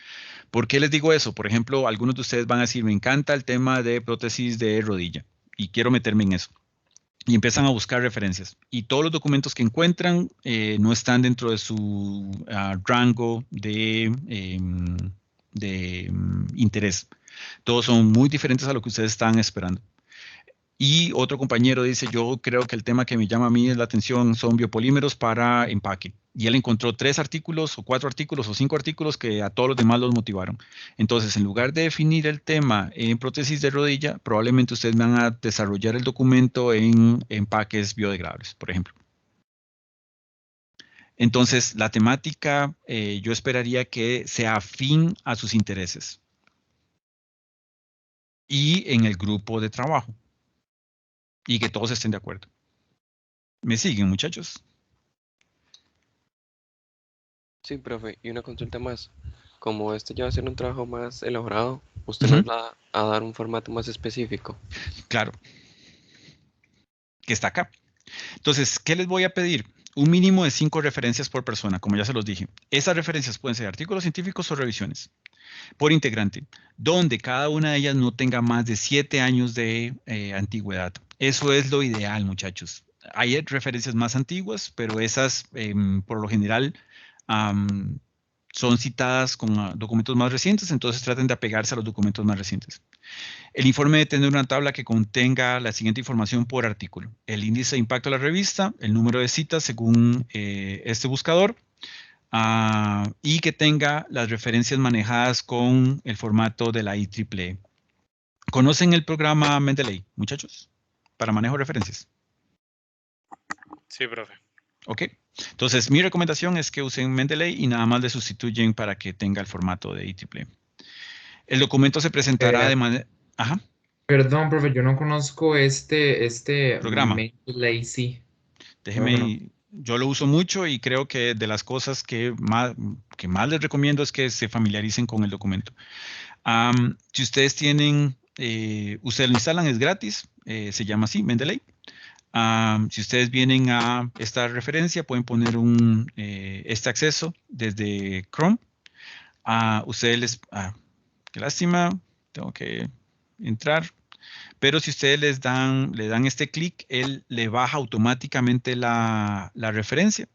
¿Por qué les digo eso? Por ejemplo, algunos de ustedes van a decir, me encanta el tema de prótesis de rodilla y quiero meterme en eso. Y empiezan a buscar referencias. Y todos los documentos que encuentran no están dentro de su rango de interés. Todos son muy diferentes a lo que ustedes estaban esperando. Y otro compañero dice, yo creo que el tema que me llama a mí la atención son biopolímeros para empaque. Y él encontró 3 artículos o 4 artículos o 5 artículos que a todos los demás los motivaron. Entonces, en lugar de definir el tema en prótesis de rodilla, probablemente ustedes van a desarrollar el documento en empaques biodegradables, por ejemplo. Entonces, la temática yo esperaría que sea afín a sus intereses y en el grupo de trabajo y que todos estén de acuerdo. ¿Me siguen, muchachos? Sí, profe, y una consulta más. Como esto ya va a ser un trabajo más elaborado, ¿usted Ujú, nos va a dar un formato más específico? claro, que está acá. Entonces, ¿qué les voy a pedir? Un mínimo de 5 referencias por persona, como ya se los dije. Esas referencias pueden ser artículos científicos o revisiones por integrante, donde cada una de ellas no tenga más de 7 años de antigüedad. Eso es lo ideal, muchachos. Hay referencias más antiguas, pero esas por lo general am, son citadas con documentos más recientes, entonces traten de apegarse a los documentos más recientes. El informe debe tener una tabla que contenga la siguiente información por artículo: el índice de impacto de la revista, el número de citas según este buscador, y que tenga las referencias manejadas con el formato de la IEEE. ¿Conocen el programa Mendeley, muchachos? Para manejo de referencias. Sí, profe. Ok. Entonces, mi recomendación es que usen Mendeley y nada más le sustituyen para que tenga el formato de IEEE. El documento se presentará de manera... Ajá, Perdón, profe, yo no conozco este programa. Mendeley, sí. Creo que no. Déjeme, yo lo uso mucho y creo que de las cosas que más les recomiendo es que se familiaricen con el documento. Si ustedes tienen, ustedes lo instalan, es gratis, se llama así, Mendeley. Si ustedes vienen a esta referencia, pueden poner este acceso desde Chrome. Ustedes qué lástima, tengo que entrar. Pero si ustedes le dan este clic, él le baja automáticamente la referencia.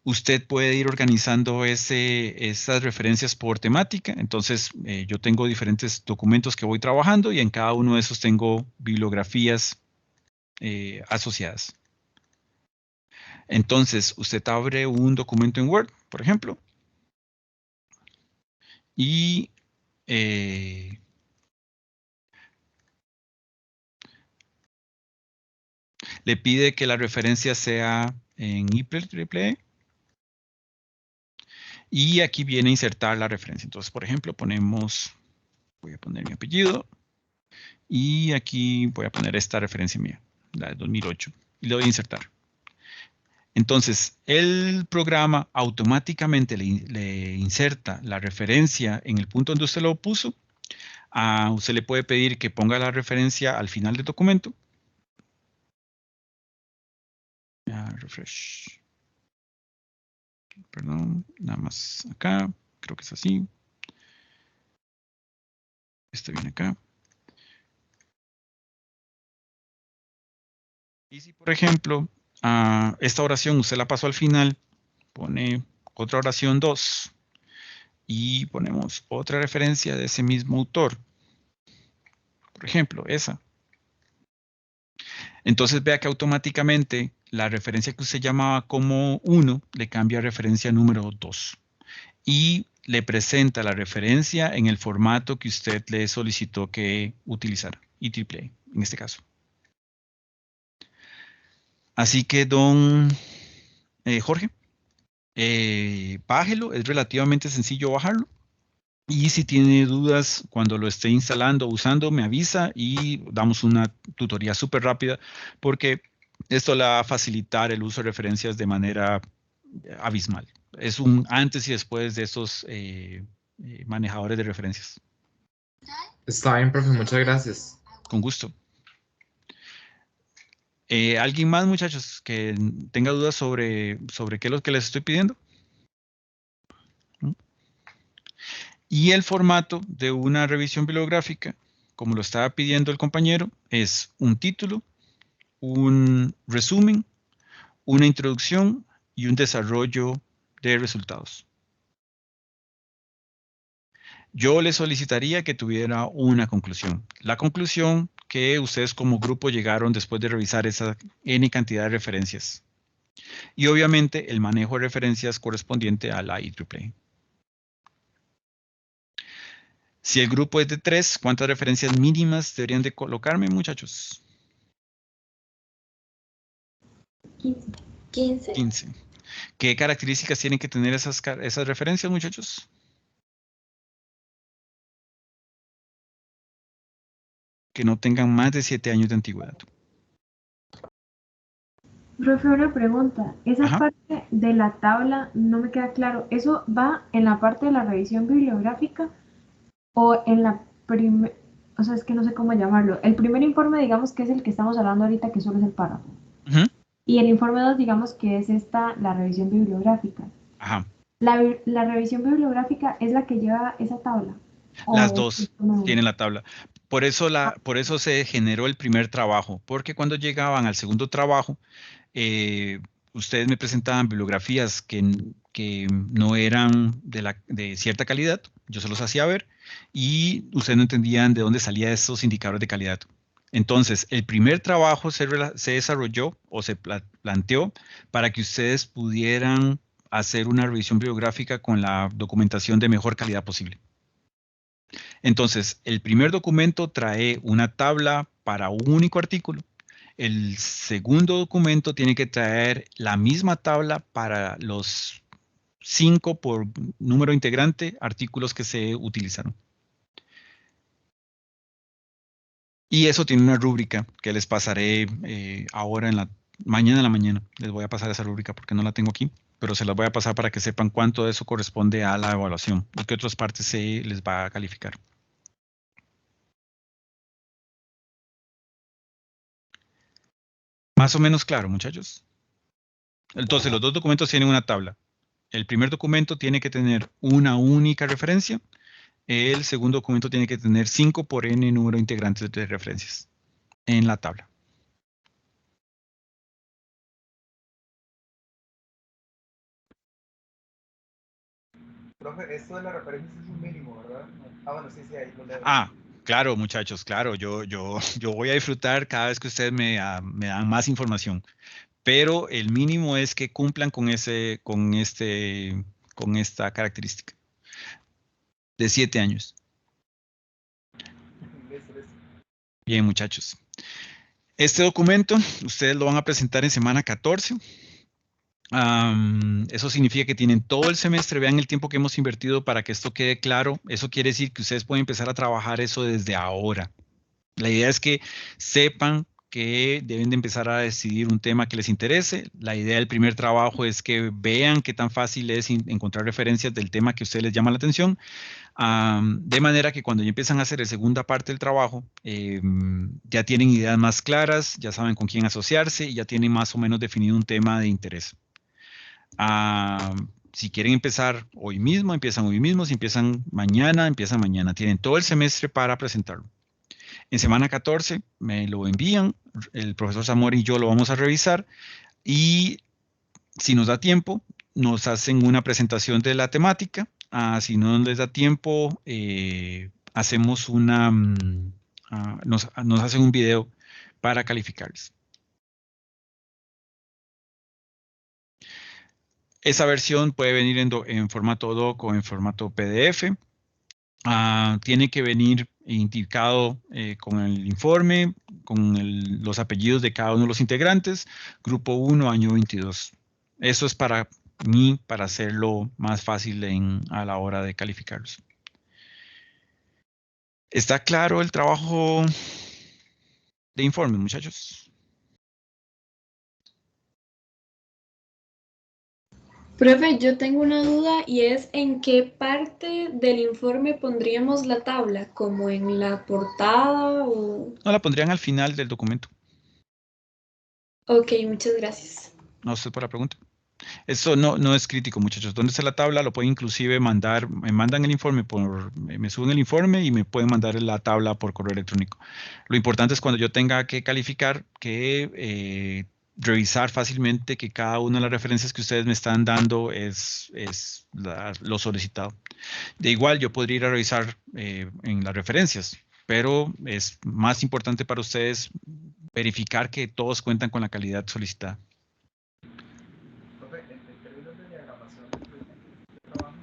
Usted puede ir organizando esas referencias por temática. Entonces, yo tengo diferentes documentos que voy trabajando y en cada uno de esos tengo bibliografías asociadas. Entonces, usted abre un documento en Word, por ejemplo, y le pide que la referencia sea en IEEE. Y aquí viene a insertar la referencia. Entonces, por ejemplo, voy a poner mi apellido y aquí voy a poner esta referencia mía, la de 2008, y le voy a insertar. Entonces, el programa automáticamente le inserta la referencia en el punto donde usted lo puso. Usted le puede pedir que ponga la referencia al final del documento. Refresh. Perdón, nada más acá. Creo que es así. Esto viene acá. Y si, por ejemplo, esta oración usted la pasó al final, pone otra oración 2 y ponemos otra referencia de ese mismo autor. Por ejemplo, esa. Entonces vea que automáticamente la referencia que usted llamaba como 1 le cambia a referencia número 2 y le presenta la referencia en el formato que usted le solicitó que utilizara, IEEE en este caso. Así que, don Jorge, bájelo, es relativamente sencillo bajarlo. Y si tiene dudas cuando lo esté instalando o usando, me avisa y damos una tutoría súper rápida, porque esto le va a facilitar el uso de referencias de manera abismal. Es un antes y después de estos manejadores de referencias. Está bien, profe, muchas gracias. Con gusto. ¿Alguien más, muchachos, que tenga dudas sobre qué es lo que les estoy pidiendo? Y el formato de una revisión bibliográfica, como lo estaba pidiendo el compañero, es un título, un resumen, una introducción y un desarrollo de resultados. Yo les solicitaría que tuviera una conclusión. La conclusión que ustedes como grupo llegaron después de revisar esa N cantidad de referencias. Y obviamente el manejo de referencias correspondiente a la IEEE. Si el grupo es de 3, ¿cuántas referencias mínimas deberían de colocarme, muchachos? 15. 15. ¿Qué características tienen que tener esas referencias, muchachos? Que no tengan más de 7 años de antigüedad. Profe, una pregunta. Esa Ajá. parte de la tabla no me queda claro. ¿Eso va en la parte de la revisión bibliográfica o en la primer, o sea, es que no sé cómo llamarlo? El primer informe, digamos que es el que estamos hablando ahorita, que solo es el párrafo. Ujú. Y el informe 2, digamos que es esta, la revisión bibliográfica. Ajá. La revisión bibliográfica es la que lleva esa tabla. Las O dos tienen la tabla. Por eso se generó el primer trabajo, porque cuando llegaban al segundo trabajo, ustedes me presentaban bibliografías que no eran de cierta calidad, yo se los hacía ver y ustedes no entendían de dónde salían esos indicadores de calidad. Entonces, el primer trabajo se desarrolló o se planteó para que ustedes pudieran hacer una revisión bibliográfica con la documentación de mejor calidad posible. Entonces, el primer documento trae una tabla para un único artículo. El segundo documento tiene que traer la misma tabla para los 5 por número integrante artículos que se utilizaron. Y eso tiene una rúbrica que les pasaré ahora mañana en la mañana. Les voy a pasar esa rúbrica porque no la tengo aquí, pero se las voy a pasar para que sepan cuánto de eso corresponde a la evaluación y qué otras partes se les va a calificar. Más o menos claro, muchachos. Entonces, los dos documentos tienen una tabla. El primer documento tiene que tener una única referencia. El segundo documento tiene que tener 5 por n número integrantes de referencias en la tabla. Profe, esto de las referencias es un mínimo, ¿verdad? Bueno, sí, ahí lo leo. Claro, muchachos, claro. Yo voy a disfrutar cada vez que ustedes me dan más información. Pero el mínimo es que cumplan con esta característica de 7 años. Bien, muchachos. Este documento ustedes lo van a presentar en semana 14. Eso significa que tienen todo el semestre. Vean el tiempo que hemos invertido para que esto quede claro. Eso quiere decir que ustedes pueden empezar a trabajar eso desde ahora. La idea es que sepan que deben de empezar a decidir un tema que les interese. La idea del primer trabajo es que vean qué tan fácil es encontrar referencias del tema que a ustedes les llama la atención. De manera que cuando ya empiezan a hacer la segunda parte del trabajo, ya tienen ideas más claras, ya saben con quién asociarse y ya tienen más o menos definido un tema de interés. Si quieren empezar hoy mismo, empiezan hoy mismo. Si empiezan mañana, empiezan mañana. Tienen todo el semestre para presentarlo. En semana 14 me lo envían, el profesor Zamora y yo lo vamos a revisar y si nos da tiempo, nos hacen una presentación de la temática. Si no les da tiempo, hacemos nos hacen un video para calificarles. Esa versión puede venir en formato doc o en formato PDF. Tiene que venir indicado con el informe, con los apellidos de cada uno de los integrantes, grupo 1, año 22. Eso es para mí, para hacerlo más fácil a la hora de calificarlos. ¿Está claro el trabajo de informe, muchachos? Profe, yo tengo una duda y es en qué parte del informe pondríamos la tabla, como en la portada o... No, la pondrían al final del documento. Ok, muchas gracias. No sé por la pregunta. Eso no es crítico, muchachos. ¿Dónde está la tabla? Lo pueden inclusive mandar, me mandan el informe me suben el informe y me pueden mandar la tabla por correo electrónico. Lo importante es cuando yo tenga que calificar, que revisar fácilmente que cada una de las referencias que ustedes me están dando es lo solicitado. De igual, yo podría ir a revisar en las referencias, pero es más importante para ustedes verificar que todos cuentan con la calidad solicitada. En términos de diagramación de trabajo,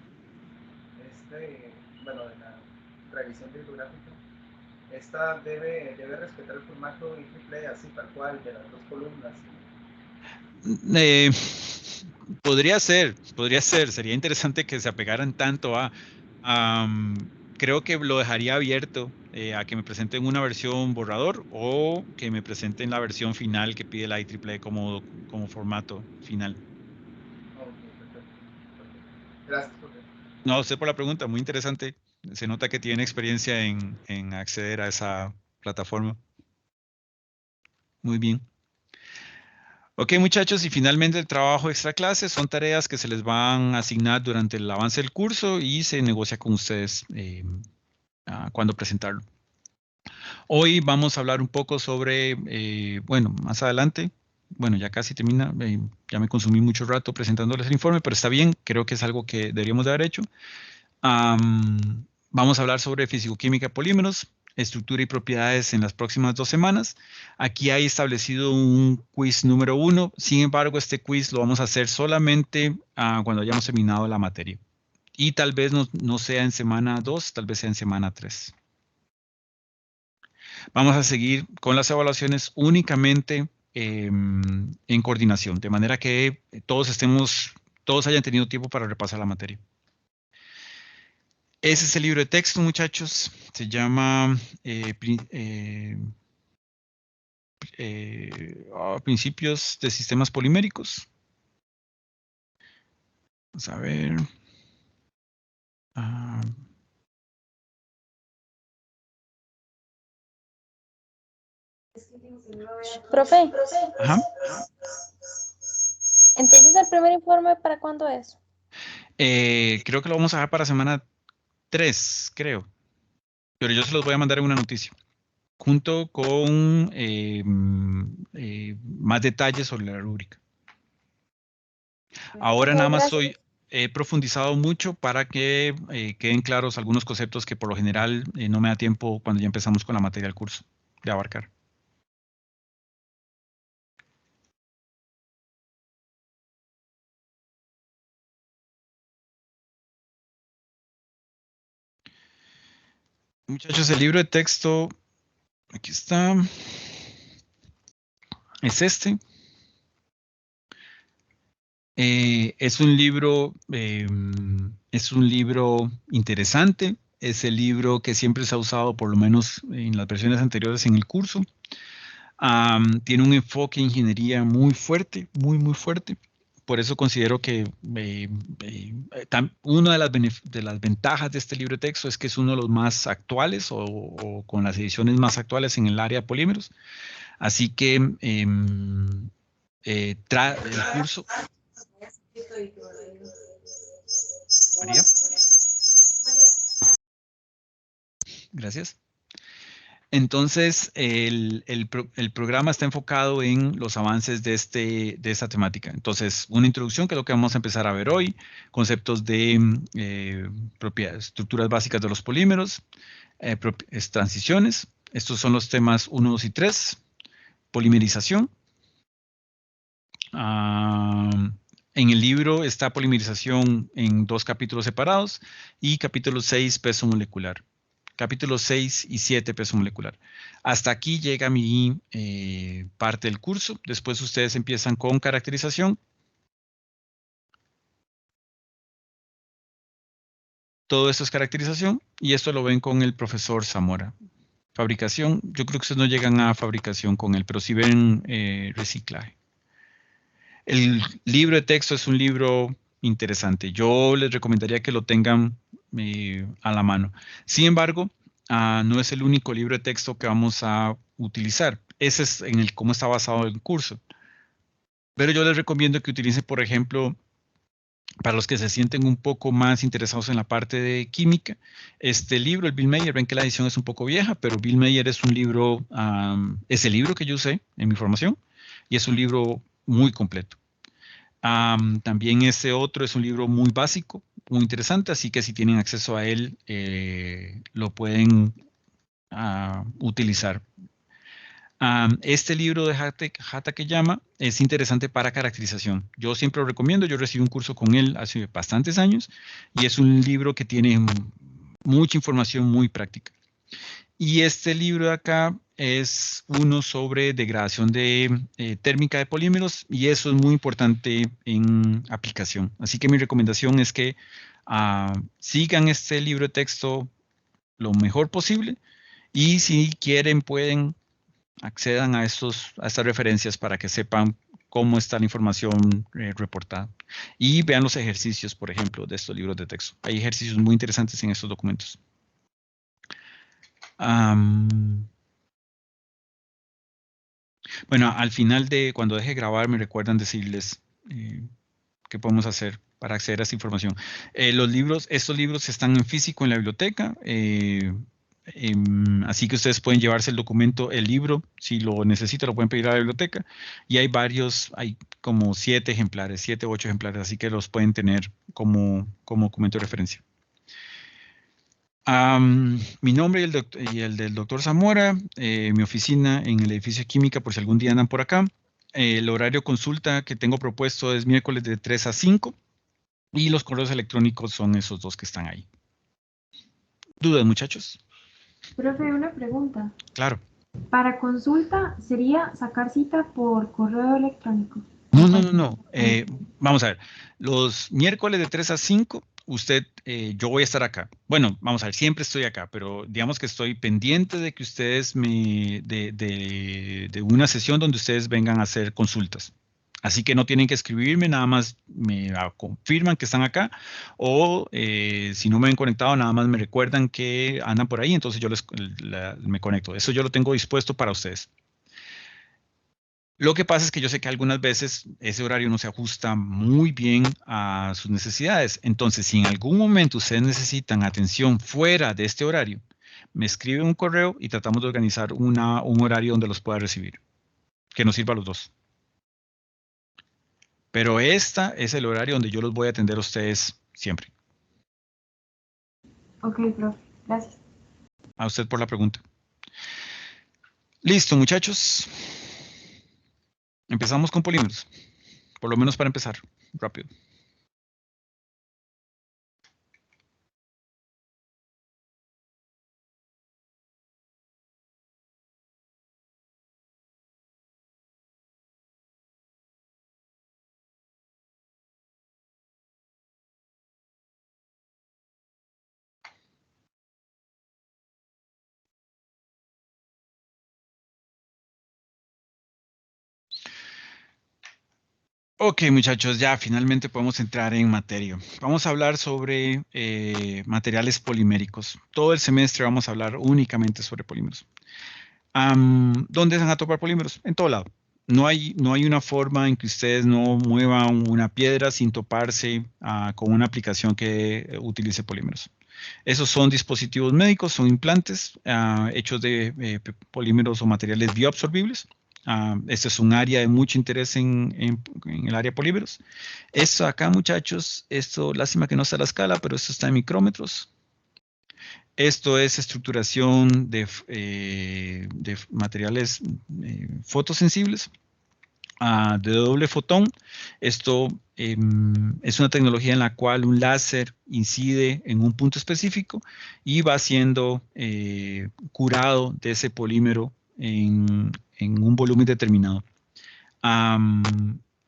bueno, de la revisión bibliográfica, esta debe respetar el formato IEEE así tal cual, de las 2 columnas. Podría ser, sería interesante que se apegaran tanto creo que lo dejaría abierto a que me presenten una versión borrador o que me presenten la versión final que pide la IEEE como formato final. Gracias. No, a usted por la pregunta, muy interesante. Se nota que tiene experiencia en acceder a esa plataforma. Muy bien. Ok, muchachos, y finalmente el trabajo extra clase son tareas que se les van a asignar durante el avance del curso y se negocia con ustedes cuándo presentarlo. Hoy vamos a hablar un poco sobre, bueno, más adelante, bueno, ya casi termina, ya me consumí mucho rato presentándoles el informe, pero está bien, creo que es algo que deberíamos de haber hecho. Vamos a hablar sobre fisicoquímica de polímeros, estructura y propiedades en las próximas 2 semanas. Aquí hay establecido un quiz número 1, sin embargo, este quiz lo vamos a hacer solamente cuando hayamos terminado la materia. Y tal vez no sea en semana 2, tal vez sea en semana 3. Vamos a seguir con las evaluaciones únicamente en coordinación, de manera que todos hayan tenido tiempo para repasar la materia. Ese es el libro de texto, muchachos. Se llama Principios de Sistemas Poliméricos. Vamos a ver. Profe. Ajá. Entonces, ¿el primer informe para cuándo es? Creo que lo vamos a dejar para semana 3, creo. Pero yo se los voy a mandar en una noticia. Junto con más detalles sobre la rúbrica. Ahora nada más he profundizado mucho para que queden claros algunos conceptos que por lo general no me da tiempo cuando ya empezamos con la materia del curso de abarcar. Muchachos, el libro de texto, aquí está, es este. Es un libro interesante, es el libro que siempre se ha usado, por lo menos en las versiones anteriores en el curso. Tiene un enfoque de ingeniería muy fuerte, muy fuerte. Por eso considero que una de las ventajas de este libro de texto es que es uno de los más actuales o con las ediciones más actuales en el área de polímeros. Así que el curso... María. Gracias. Entonces, el programa está enfocado en los avances de esta temática. Entonces, una introducción, que es lo que vamos a empezar a ver hoy, conceptos de propiedades, estructuras básicas de los polímeros, transiciones. Estos son los temas 1, 2 y 3. Polimerización. En el libro está polimerización en 2 capítulos separados y capítulo 6, peso molecular. Capítulos 6 y 7, peso molecular. Hasta aquí llega mi parte del curso. Después ustedes empiezan con caracterización. Todo esto es caracterización y esto lo ven con el profesor Zamora. Fabricación, yo creo que ustedes no llegan a fabricación con él, pero sí ven reciclaje. El libro de texto es un libro interesante. Yo les recomendaría que lo tengan a la mano. Sin embargo, no es el único libro de texto que vamos a utilizar. Ese es en el cómo está basado el curso. Pero yo les recomiendo que utilicen, por ejemplo, para los que se sienten un poco más interesados en la parte de química, este libro, el Bill Meyer, ven que la edición es un poco vieja, pero Bill Meyer es un libro, es el libro que yo usé en mi formación y es un libro muy completo. También ese otro es un libro muy básico, muy interesante, así que si tienen acceso a él, lo pueden utilizar. Este libro de Hatakeyama es interesante para caracterización. Yo siempre lo recomiendo, yo recibí un curso con él hace bastantes años y es un libro que tiene mucha información muy práctica. Y este libro de acá es uno sobre degradación térmica de polímeros y eso es muy importante en aplicación. Así que mi recomendación es que sigan este libro de texto lo mejor posible. Y si quieren, pueden accedan a estas referencias para que sepan cómo está la información reportada. Y vean los ejercicios, por ejemplo, de estos libros de texto. Hay ejercicios muy interesantes en estos documentos. Bueno, al final de cuando deje grabar, me recuerdan decirles qué podemos hacer para acceder a esta información. Estos libros están en físico en la biblioteca. Así que ustedes pueden llevarse el documento, el libro, si lo necesitan, lo pueden pedir a la biblioteca. Y hay como 7 ejemplares, 7 u 8 ejemplares, así que los pueden tener como documento de referencia. Mi nombre y el del doctor Zamora, mi oficina en el edificio de Química, por si algún día andan por acá. El horario consulta que tengo propuesto es miércoles de 3 a 5 y los correos electrónicos son esos 2 que están ahí. ¿Dudas, muchachos? Profe, una pregunta. Claro. Para consulta, ¿sería sacar cita por correo electrónico? No. Vamos a ver. Los miércoles de 3 a 5, yo voy a estar acá. Bueno, vamos a ver, siempre estoy acá, pero digamos que estoy pendiente de que ustedes de una sesión donde ustedes vengan a hacer consultas. Así que no tienen que escribirme, nada más me confirman que están acá, o si no me han conectado, nada más me recuerdan que andan por ahí, entonces yo me conecto. Eso yo lo tengo dispuesto para ustedes. Lo que pasa es que yo sé que algunas veces ese horario no se ajusta muy bien a sus necesidades. Entonces, si en algún momento ustedes necesitan atención fuera de este horario, me escriben un correo y tratamos de organizar un horario donde los pueda recibir, que nos sirva a los dos. Pero este es el horario donde yo los voy a atender a ustedes siempre. Ok, profe. Gracias. A usted por la pregunta. Listo, muchachos. Empezamos con polímeros. Por lo menos para empezar. Rápido. Ok, muchachos, ya finalmente podemos entrar en materia. Vamos a hablar sobre materiales poliméricos. Todo el semestre vamos a hablar únicamente sobre polímeros. ¿Dónde se van a topar polímeros? En todo lado. No hay una forma en que ustedes no muevan una piedra sin toparse con una aplicación que utilice polímeros. Esos son dispositivos médicos, son implantes hechos de polímeros o materiales bioabsorbibles. Este es un área de mucho interés en el área de polímeros. Esto acá, muchachos, lástima que no está a la escala, pero esto está en micrómetros. Esto es estructuración de materiales fotosensibles de doble fotón. Esto es una tecnología en la cual un láser incide en un punto específico y va siendo curado de ese polímero en un volumen determinado.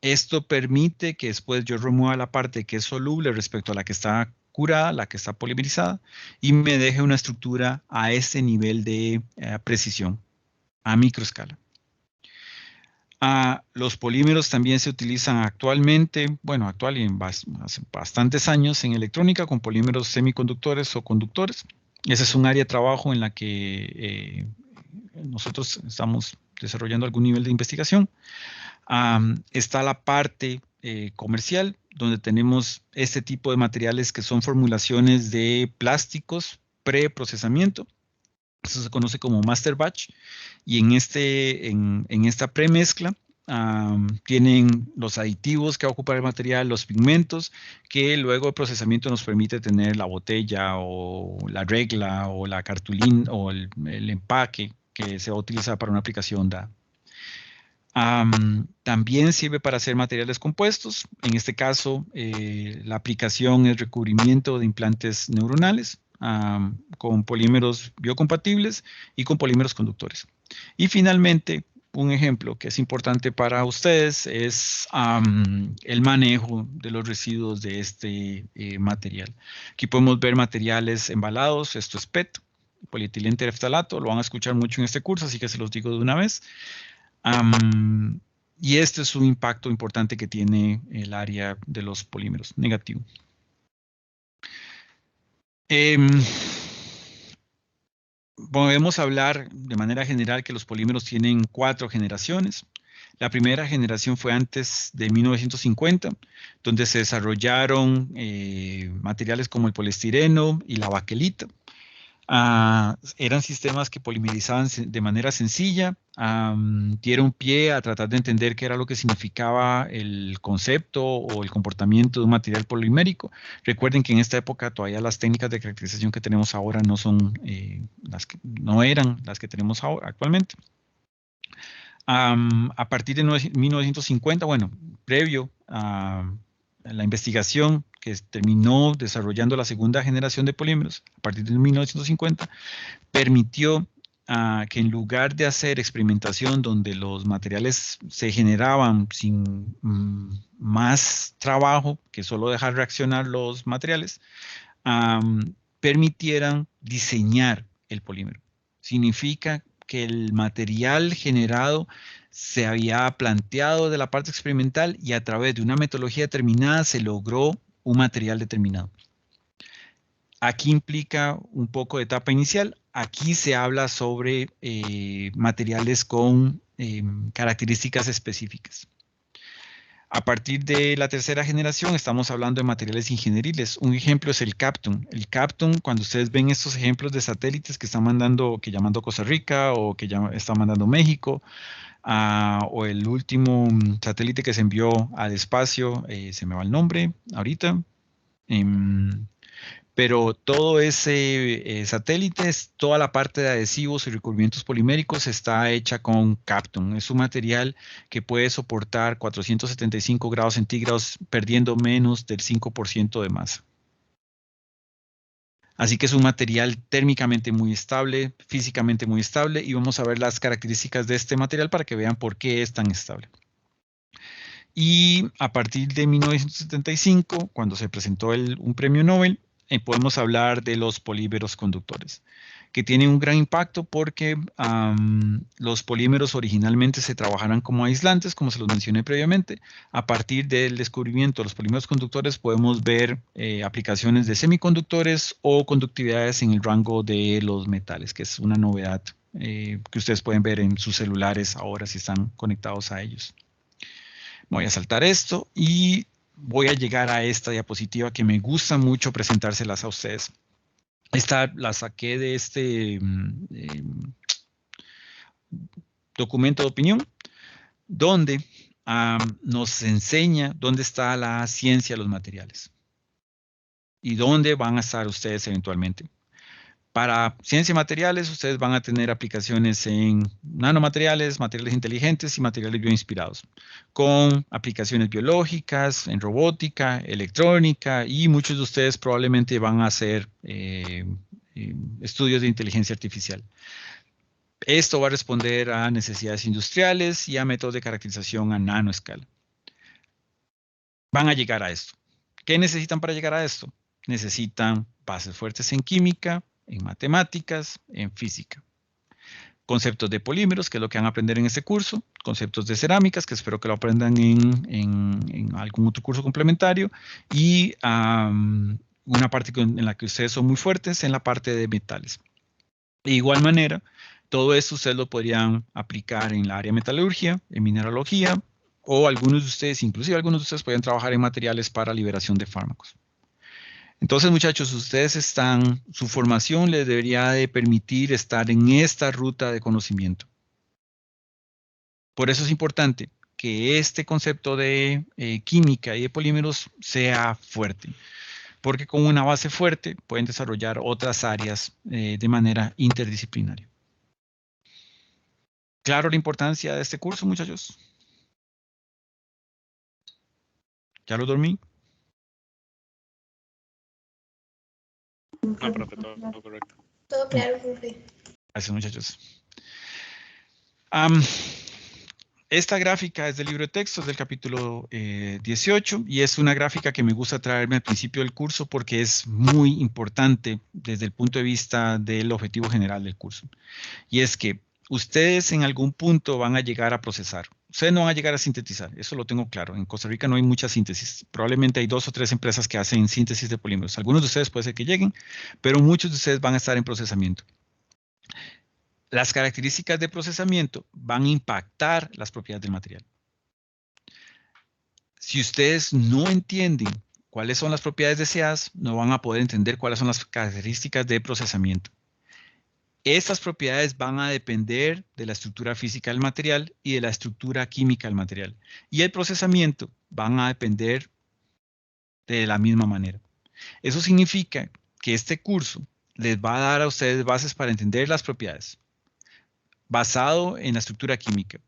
Esto permite que después yo remueva la parte que es soluble respecto a la que está curada, la que está polimerizada, y me deje una estructura a ese nivel de precisión, a microescala. Los polímeros también se utilizan actualmente, bueno, hace bastantes años en electrónica con polímeros semiconductores o conductores. Ese es un área de trabajo en la que nosotros estamos desarrollando algún nivel de investigación. Está la parte comercial, donde tenemos este tipo de materiales que son formulaciones de plásticos preprocesamiento. Eso se conoce como master batch. Y en esta premezcla tienen los aditivos que va a ocupar el material, los pigmentos, que luego de procesamiento nos permite tener la botella o la regla o la cartulina o el empaque que se va a utilizar para una aplicación dada. También sirve para hacer materiales compuestos. En este caso, la aplicación es recubrimiento de implantes neuronales con polímeros biocompatibles y con polímeros conductores. Y finalmente, un ejemplo que es importante para ustedes es el manejo de los residuos de este material. Aquí podemos ver materiales embalados, esto es PET, polietileno-tereftalato, lo van a escuchar mucho en este curso, así que se los digo de una vez. Y este es un impacto importante que tiene el área de los polímeros, negativo. Podemos hablar de manera general que los polímeros tienen 4 generaciones. La primera generación fue antes de 1950, donde se desarrollaron materiales como el poliestireno y la baquelita. Eran sistemas que polimerizaban de manera sencilla, dieron pie a tratar de entender qué era lo que significaba el concepto o el comportamiento de un material polimérico. Recuerden que en esta época todavía las técnicas de caracterización que tenemos ahora no son no eran las que tenemos ahora, actualmente. A partir de 1950, bueno, previo a la investigación que terminó desarrollando la segunda generación de polímeros, a partir de 1950, permitió que en lugar de hacer experimentación donde los materiales se generaban sin más trabajo que solo dejar reaccionar los materiales, permitieran diseñar el polímero. Significa que el material generado se había planteado de la parte experimental y a través de una metodología determinada se logró un material determinado. Aquí implica un poco de etapa inicial. Aquí se habla sobre materiales con características específicas. A partir de la tercera generación estamos hablando de materiales ingenieriles. Un ejemplo es el Kapton. El Kapton, cuando ustedes ven estos ejemplos de satélites que están mandando, que ya mandó Costa Rica o que ya está mandando México, o el último satélite que se envió al espacio, se me va el nombre ahorita, pero todo ese satélite, toda la parte de adhesivos y recubrimientos poliméricos está hecha con Kapton. Es un material que puede soportar 475 grados centígrados perdiendo menos del 5% de masa. Así que es un material térmicamente muy estable, físicamente muy estable, y vamos a ver las características de este material para que vean por qué es tan estable. Y a partir de 1975, cuando se presentó un premio Nobel, podemos hablar de los polímeros conductores, que tienen un gran impacto porque los polímeros originalmente se trabajaron como aislantes, como se los mencioné previamente. A partir del descubrimiento de los polímeros conductores podemos ver aplicaciones de semiconductores o conductividades en el rango de los metales, que es una novedad que ustedes pueden ver en sus celulares ahora si están conectados a ellos. Voy a saltar esto y voy a llegar a esta diapositiva que me gusta mucho presentárselas a ustedes. Esta la saqué de este documento de opinión, donde nos enseña dónde está la ciencia de los materiales y dónde van a estar ustedes eventualmente. Para ciencia de materiales, ustedes van a tener aplicaciones en nanomateriales, materiales inteligentes y materiales bioinspirados, con aplicaciones biológicas, en robótica, electrónica, y muchos de ustedes probablemente van a hacer estudios de inteligencia artificial. Esto va a responder a necesidades industriales y a métodos de caracterización a nanoescala. Van a llegar a esto. ¿Qué necesitan para llegar a esto? Necesitan bases fuertes en química, en matemáticas, en física. Conceptos de polímeros, que es lo que van a aprender en este curso. Conceptos de cerámicas, que espero que lo aprendan en algún otro curso complementario. Y una parte en la que ustedes son muy fuertes, en la parte de metales. De igual manera, todo esto ustedes lo podrían aplicar en la área de metalurgia, en mineralogía, o algunos de ustedes, inclusive algunos de ustedes, pueden trabajar en materiales para liberación de fármacos. Entonces, muchachos, su formación les debería de permitir estar en esta ruta de conocimiento. Por eso es importante que este concepto de química y de polímeros sea fuerte, porque con una base fuerte pueden desarrollar otras áreas de manera interdisciplinaria. ¿Claro la importancia de este curso, muchachos? ¿Ya lo dormí? No, profe, todo correcto. Todo claro, profe. Gracias, muchachos. Esta gráfica es del libro de textos del capítulo 18 y es una gráfica que me gusta traerme al principio del curso porque es muy importante desde el punto de vista del objetivo general del curso. Y es que ustedes en algún punto van a llegar a procesar. Ustedes no van a llegar a sintetizar, eso lo tengo claro. En Costa Rica no hay mucha síntesis. Probablemente hay 2 o 3 empresas que hacen síntesis de polímeros. Algunos de ustedes puede ser que lleguen, pero muchos de ustedes van a estar en procesamiento. Las características de procesamiento van a impactar las propiedades del material. Si ustedes no entienden cuáles son las propiedades deseadas, no van a poder entender cuáles son las características de procesamiento. Estas propiedades van a depender de la estructura física del material y de la estructura química del material. Y el procesamiento van a depender de la misma manera. Eso significa que este curso les va a dar a ustedes bases para entender las propiedades, basado en la estructura química,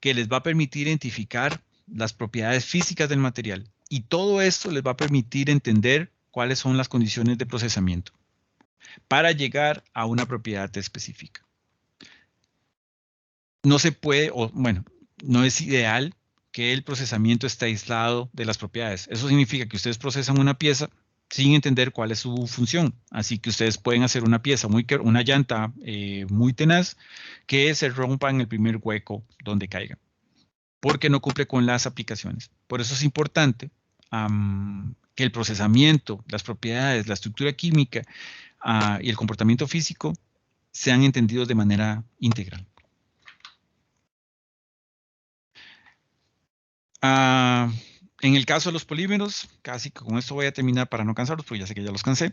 que les va a permitir identificar las propiedades físicas del material. Y todo esto les va a permitir entender cuáles son las condiciones de procesamiento para llegar a una propiedad específica. No se puede, o bueno, no es ideal que el procesamiento esté aislado de las propiedades. Eso significa que ustedes procesan una pieza sin entender cuál es su función. Así que ustedes pueden hacer una pieza, una llanta muy tenaz que se rompa en el primer hueco donde caiga, porque no cumple con las aplicaciones. Por eso es importante que el procesamiento, las propiedades, la estructura química y el comportamiento físico sean entendidos de manera integral. En el caso de los polímeros, casi con esto voy a terminar para no cansarlos, porque ya sé que ya los cansé.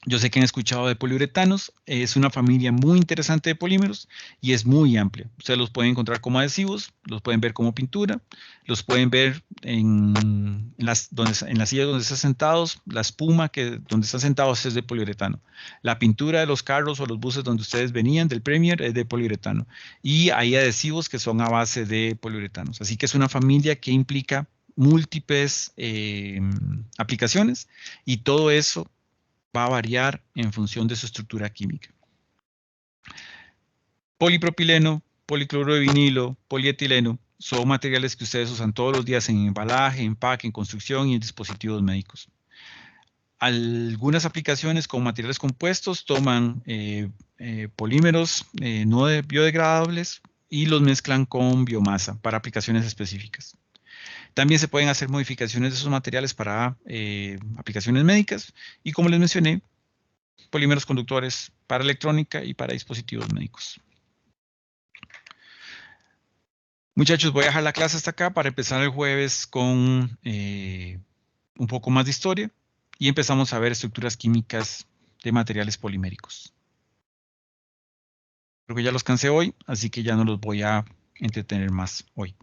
Yo sé que han escuchado de poliuretanos, es una familia muy interesante de polímeros y es muy amplia. Ustedes los pueden encontrar como adhesivos, los pueden ver como pintura, los pueden ver en las sillas donde están sentados, la espuma donde están sentados es de poliuretano. La pintura de los carros o los buses donde ustedes venían del Premier es de poliuretano. Y hay adhesivos que son a base de poliuretanos. Así que es una familia que implica múltiples aplicaciones y todo eso va a variar en función de su estructura química. Polipropileno, policloruro de vinilo, polietileno son materiales que ustedes usan todos los días en embalaje, empaque, en construcción y en dispositivos médicos. Algunas aplicaciones con materiales compuestos toman polímeros no biodegradables y los mezclan con biomasa para aplicaciones específicas. También se pueden hacer modificaciones de esos materiales para aplicaciones médicas y, como les mencioné, polímeros conductores para electrónica y para dispositivos médicos. Muchachos, voy a dejar la clase hasta acá para empezar el jueves con un poco más de historia y empezamos a ver estructuras químicas de materiales poliméricos. Creo que ya los cansé hoy, así que ya no los voy a entretener más hoy.